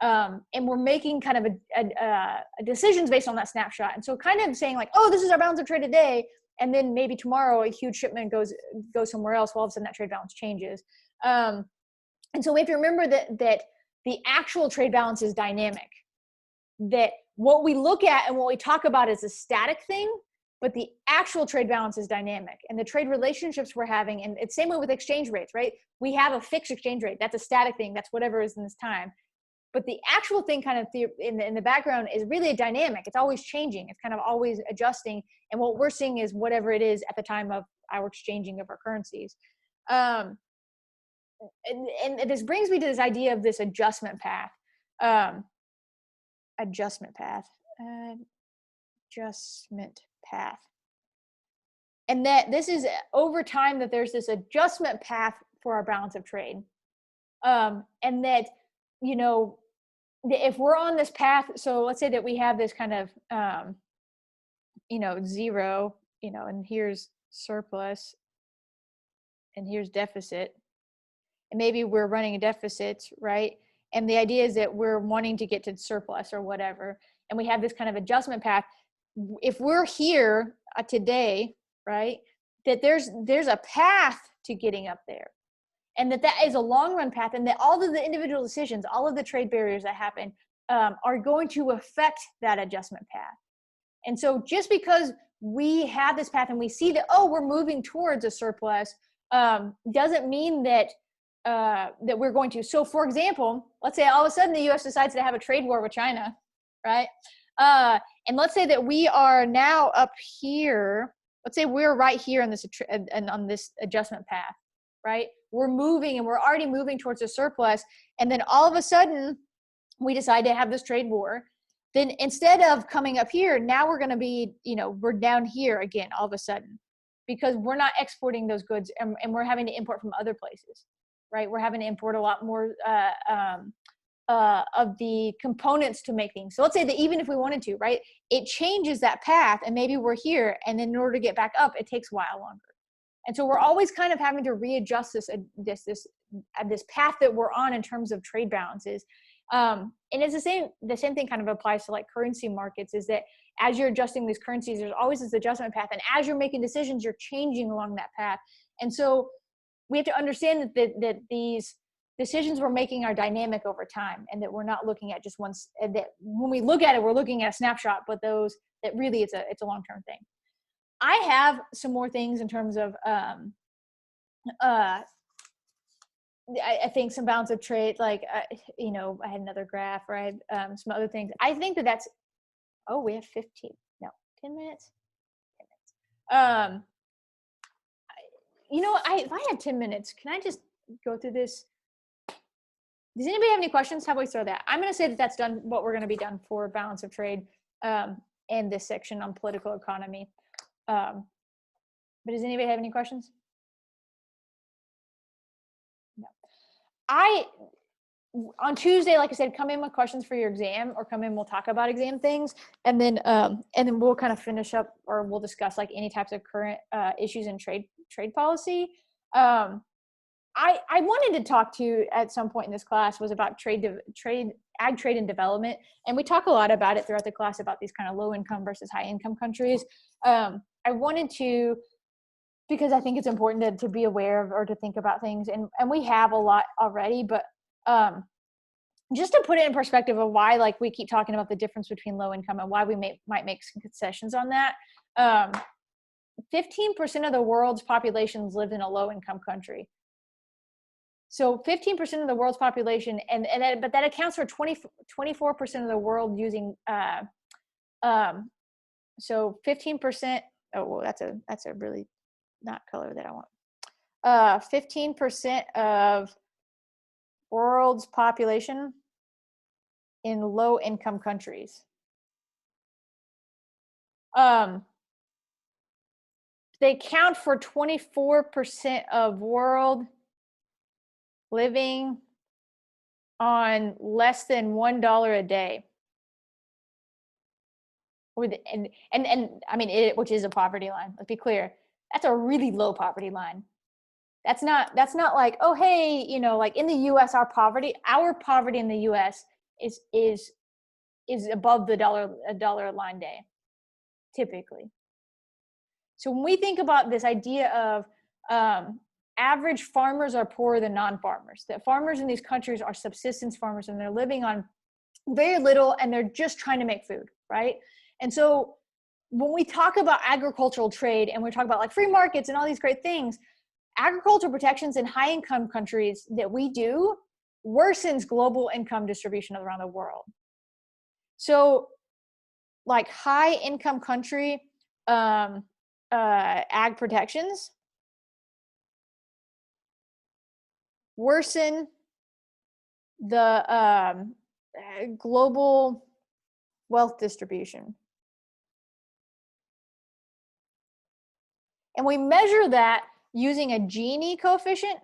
and we're making kind of a decisions based on that snapshot. And so kind of saying like, oh, this is our balance of trade today, and then maybe tomorrow a huge shipment goes somewhere else. Well, all of a sudden that trade balance changes. And so we have to remember that the actual trade balance is dynamic. That what we look at and what we talk about is a static thing, but the actual trade balance is dynamic. And the trade relationships we're having, and it's same way with exchange rates, right? We have a fixed exchange rate. That's a static thing. That's whatever is in this time. But the actual thing kind of in the background is really a dynamic. It's always changing. It's kind of always adjusting. And what we're seeing is whatever it is at the time of our exchanging of our currencies. And this brings me to this idea of this adjustment path. Adjustment path. And that this is over time that there's this adjustment path for our balance of trade. And that, you know, if we're on this path, so let's say that we have this kind of, zero, and here's surplus and here's deficit, and maybe we're running a deficit, right? And the idea is that we're wanting to get to surplus or whatever, and we have this kind of adjustment path. If we're here today, right, that there's a path to getting up there, and that is a long run path, and that all of the individual decisions, all of the trade barriers that happen are going to affect that adjustment path. And so just because we have this path and we see that, oh, we're moving towards a surplus, doesn't mean that that we're going to. So for example, let's say all of a sudden the US decides to have a trade war with China, right? And let's say that we are now up here. Let's say we're right here on this adjustment path, right? We're moving and we're already moving towards a surplus. And then all of a sudden we decide to have this trade war. Then instead of coming up here, now we're going to be, we're down here again all of a sudden, because we're not exporting those goods and we're having to import from other places, right? We're having to import a lot more of the components to make things. So let's say that even if we wanted to, right, it changes that path, and maybe we're here, and then in order to get back up, it takes a while longer. And so we're always kind of having to readjust this path that we're on in terms of trade balances. And it's the same thing kind of applies to like currency markets, is that as you're adjusting these currencies, there's always this adjustment path. And as you're making decisions, you're changing along that path. And so we have to understand that these decisions we're making are dynamic over time, and that we're not looking at just once, and that when we look at it, we're looking at a snapshot, but that really it's a long-term thing. I have some more things in terms of, I think some balance of trade, like, I had another graph, or I had some other things. I think that's, we have 10 minutes. 10 minutes. If I have 10 minutes, can I just go through this? Does anybody have any questions? How about we throw that? I'm going to say that that's done, what we're going to be done for balance of trade and this section on political economy. But does anybody have any questions? No. On Tuesday, like I said, come in with questions for your exam, or come in, we'll talk about exam things, and then we'll kind of finish up, or we'll discuss like any types of current issues in trade policy. I wanted to talk to you at some point in this class was about ag trade and development, and we talk a lot about it throughout the class about these kind of low income versus high income countries. I wanted to, because I think it's important to be aware of, or to think about things, and we have a lot already, but just to put it in perspective of why, like, we keep talking about the difference between low income and why we might make some concessions on that. 15% of the world's populations live in a low income country. So 15% of the world's population, but that accounts for 24% of the world using, so 15%, that's a really not color that I want. 15% of world's population in low income countries. They count for 24% of world living on less than $1 a day. And I mean, which is a poverty line. Let's be clear. That's a really low poverty line. That's not like, oh, hey, like in the U.S., our poverty in the U.S. is above the $1 line day, typically. So when we think about this idea of average farmers are poorer than non-farmers, that farmers in these countries are subsistence farmers, and they're living on very little, and they're just trying to make food, right? And so when we talk about agricultural trade, and we talk about like free markets and all these great things, agricultural protections in high income countries that we do worsens global income distribution around the world. So like high income country ag protections worsen the global wealth distribution. And we measure that using a Gini coefficient.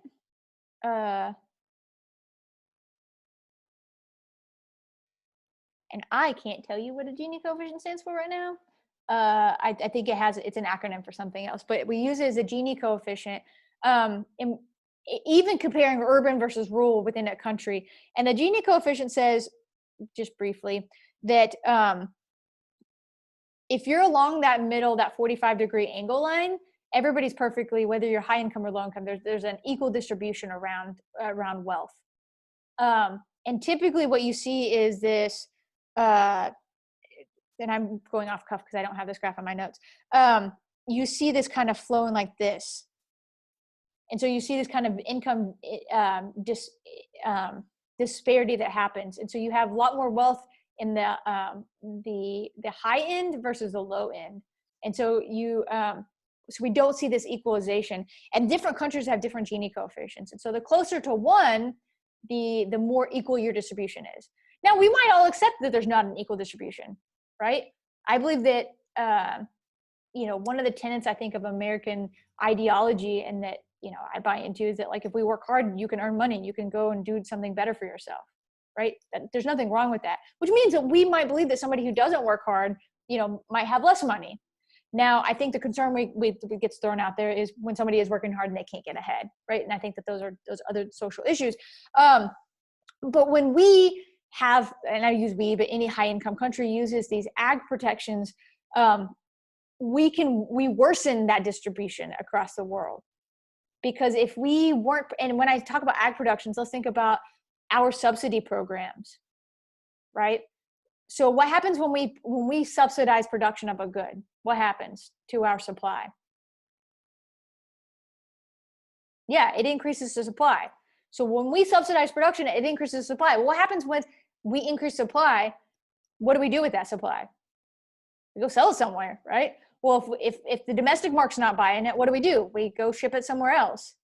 and I can't tell you what a Gini coefficient stands for right now. I think it's an acronym for something else, but we use it as a Gini coefficient, even comparing urban versus rural within a country. And the Gini coefficient says, just briefly, that if you're along that middle, that 45-degree angle line, everybody's perfectly, whether you're high income or low income, there's an equal distribution around wealth. And typically what you see is this, and I'm going off cuff because I don't have this graph on my notes. You see this kind of flowing like this. And so you see this kind of income disparity that happens. And so you have a lot more wealth in the high end versus the low end. And so so we don't see this equalization, and different countries have different Gini coefficients. And so the closer to 1, the more equal your distribution is. Now, we might all accept that there's not an equal distribution, right? I believe that, one of the tenets, I think, of American ideology, and that, I buy into, is that, like, if we work hard, you can earn money, you can go and do something better for yourself, right? There's nothing wrong with that, which means that we might believe that somebody who doesn't work hard, might have less money. Now, I think the concern we gets thrown out there is when somebody is working hard and they can't get ahead, right? And I think that those are other social issues. But when we have, and I use we, but any high income country uses these ag protections, we worsen that distribution across the world. Because if we weren't, and when I talk about ag productions, let's think about our subsidy programs, right? So what happens when we subsidize production of a good? What happens to our supply? Yeah, it increases the supply. So when we subsidize production, it increases the supply. Well, what happens when we increase supply? What do we do with that supply? We go sell it somewhere, right? Well, if the domestic market's not buying it, what do? We go ship it somewhere else.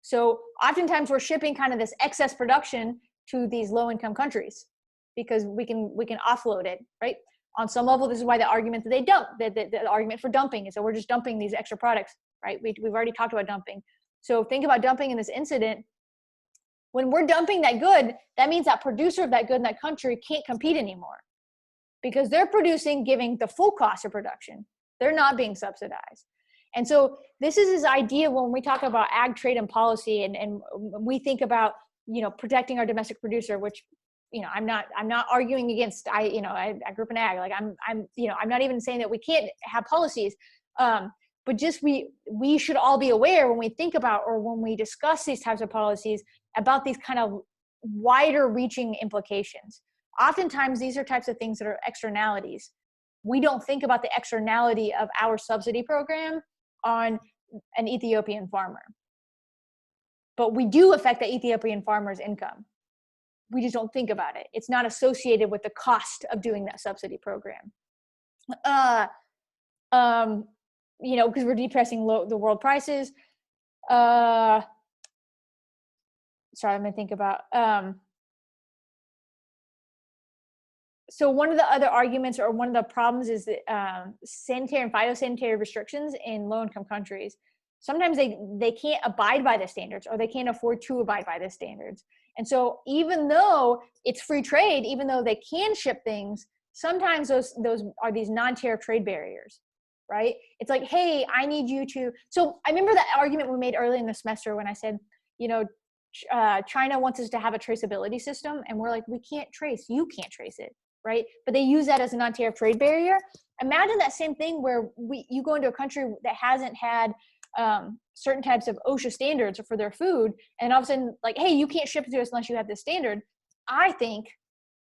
So oftentimes we're shipping kind of this excess production to these low-income countries because we can offload it, right? On some level, this is why the argument that they dump, the argument for dumping is that we're just dumping these extra products, right? We've already talked about dumping. So think about dumping in this incident. When we're dumping that good, that means that producer of that good in that country can't compete anymore because they're producing, giving the full cost of production. They're not being subsidized. And so this is this idea when we talk about ag trade and policy, and we think about, protecting our domestic producer, which, I'm not arguing against, I grew up in ag, like I'm not even saying that we can't have policies, but just we should all be aware when we think about, or when we discuss these types of policies, about these kind of wider reaching implications. Oftentimes these are types of things that are externalities. We don't think about the externality of our subsidy program on an Ethiopian farmer. But we do affect the Ethiopian farmer's income. We just don't think about it. It's not associated with the cost of doing that subsidy program. Because we're depressing the world prices. Sorry, I'm gonna think about, so one of the other arguments, or one of the problems, is that sanitary and phytosanitary restrictions in low-income countries, sometimes they can't abide by the standards, or they can't afford to abide by the standards. And so even though it's free trade, even though they can ship things, sometimes those are these non-tariff trade barriers, right? It's like, hey, I need you to. So I remember that argument we made early in the semester when I said, China wants us to have a traceability system, and we're like, we can't trace. You can't trace it. Right? But they use that as a non-tariff trade barrier. Imagine that same thing where you go into a country that hasn't had certain types of OSHA standards for their food, and all of a sudden, like, hey, you can't ship it to us unless you have this standard. I think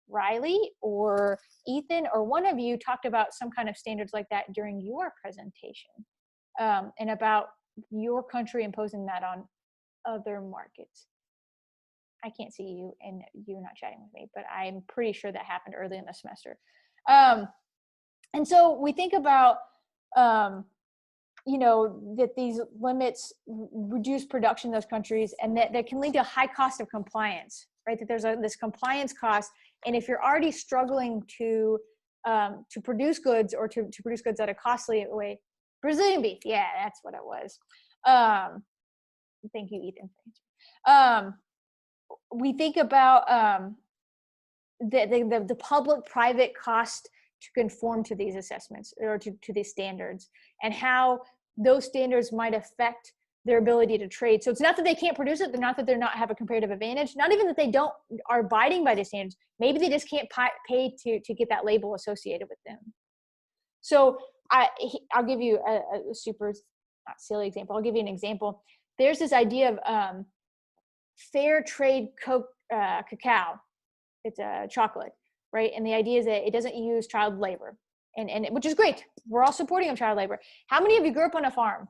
Riley or Ethan or one of you talked about some kind of standards like that during your presentation, and about your country imposing that on other markets. I can't see you, and you're not chatting with me, but I'm pretty sure that happened early in the semester. And so we think about, that these limits reduce production in those countries, and that can lead to a high cost of compliance, right? That there's this compliance cost. And if you're already struggling to produce goods, or to produce goods at a costly way, Brazilian beef, yeah, that's what it was. Thank you, Ethan. We think about the public-private cost to conform to these assessments or to these standards, and how those standards might affect their ability to trade. So it's not that they can't produce it, not that they're not have a comparative advantage, not even that they are abiding by the standards. Maybe they just can't pay to get that label associated with them. So I'll give you a super, not silly example. I'll give you an example. There's this idea of fair trade cacao. It's a chocolate, right? And the idea is that it doesn't use child labor, and which is great. We're all supporting of child labor. How many of you grew up on a farm?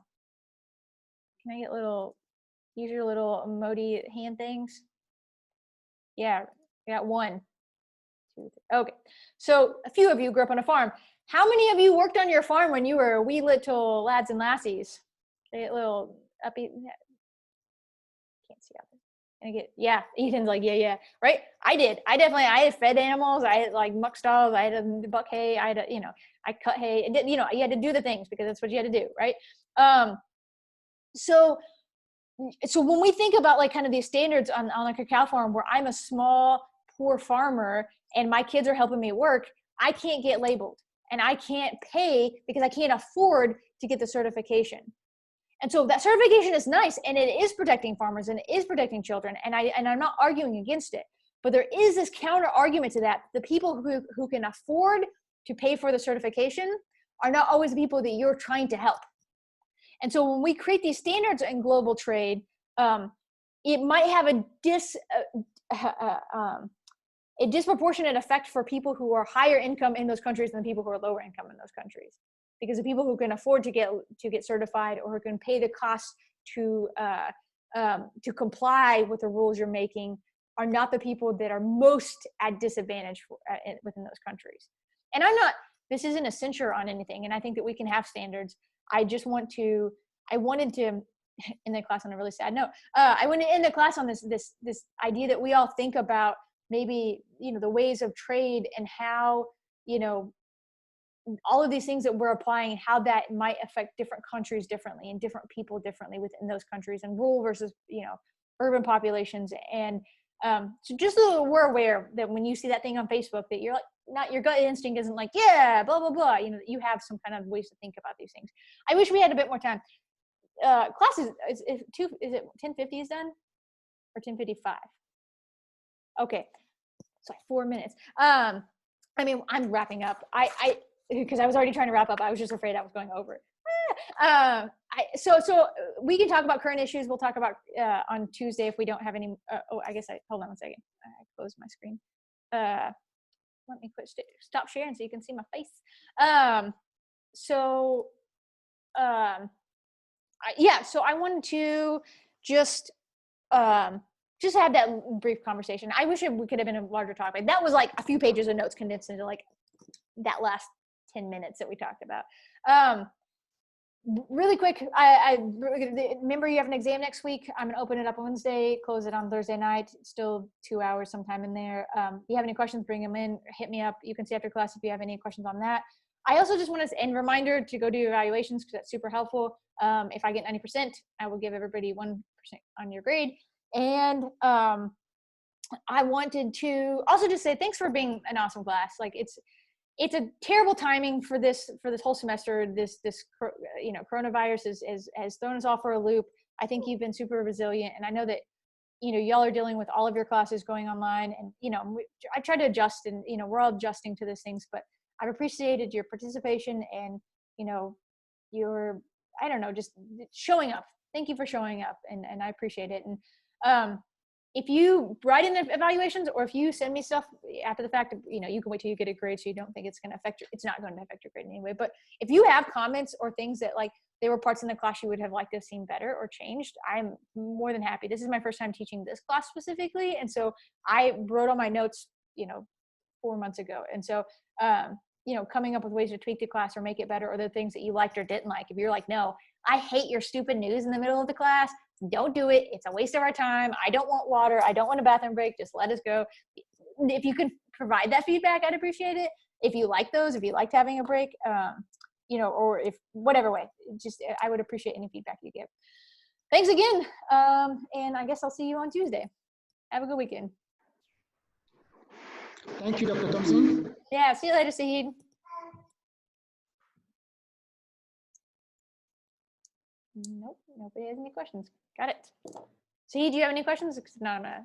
Can I get use your little emoji hand things? Yeah, we got 1, 2, 3. Okay. So a few of you grew up on a farm. How many of you worked on your farm when you were wee little lads and lassies? They get little uppy. Can't see out there. Yeah, Ethan's like, yeah, right? I did. I had fed animals. I had like muck stalls. I had to buck hay. I had to, I cut hay. And you had to do the things because that's what you had to do, right? So when we think about like kind of these standards on a cacao farm where I'm a small, poor farmer and my kids are helping me work, I can't get labeled and I can't pay because I can't afford to get the certification. And so that certification is nice, and it is protecting farmers and it is protecting children, and I'm not arguing against it. But there is this counter argument to that. The people who can afford to pay for the certification are not always the people that you're trying to help. And so when we create these standards in global trade, it might have a disproportionate effect for people who are higher income in those countries than people who are lower income in those countries. Because the people who can afford to get certified or who can pay the cost to comply with the rules you're making are not the people that are most at disadvantage within those countries. And this isn't a censure on anything, and I think that we can have standards. I wanted to end the class on a really sad note. I wanted to end the class on this idea that we all think about maybe, the ways of trade and how, all of these things that we're applying, how that might affect different countries differently and different people differently within those countries, and rural versus, urban populations. And so just so we're aware that when you see that thing on Facebook that you're like, not your gut instinct isn't like, yeah, blah, blah, blah, you have some kind of ways to think about these things. I wish we had a bit more time. Class is it 10:50 is done or 10:55? Okay. So 4 minutes. I'm wrapping up. Because I was already trying to wrap up. I was just afraid I was going over. So we can talk about current issues. We'll talk about on Tuesday if we don't have any. Hold on one second. I closed my screen. Let me stop sharing so you can see my face. So I wanted to just have that brief conversation. I wish we could have been a larger topic. That was like a few pages of notes condensed into like that last 10 minutes that we talked about. Really quick, I remember you have an exam next week. I'm gonna open it up on Wednesday, close it on Thursday night. Still 2 hours sometime in there. If you have any questions, bring them in, hit me up. You can see after class if you have any questions on that. I also just want to end reminder to go do evaluations because that's super helpful. If I get 90%, I will give everybody 1% on your grade. And I wanted to also just say thanks for being an awesome class. Like it's a terrible timing for this whole semester. This coronavirus has thrown us all for a loop. I think you've been super resilient, and I know that y'all are dealing with all of your classes going online, and I try to adjust, and we're all adjusting to these things. But I've appreciated your participation and your just showing up. Thank you for showing up, and I appreciate it. And if you write in the evaluations or if you send me stuff after the fact, you can wait till you get a grade so you don't think it's going to affect it's not going to affect your grade anyway. But if you have comments or things that like there were parts in the class you would have liked to have seen better or changed, I'm more than happy. This is my first time teaching this class specifically. And so I wrote all my notes, 4 months ago. And so, coming up with ways to tweak the class or make it better, or the things that you liked or didn't like. If you're like, no, I hate your stupid news in the middle of the class, don't do it. It's a waste of our time. I don't want water. I don't want a bathroom break. Just let us go. If you could provide that feedback, I'd appreciate it. If you like those, if you liked having a break, or if whatever way, I would appreciate any feedback you give. Thanks again. And I guess I'll see you on Tuesday. Have a good weekend. Thank you, Dr. Thompson. Yeah, see you later, Sahid. Nope, nobody has any questions. Got it. Sahid, do you have any questions? No, I'm gonna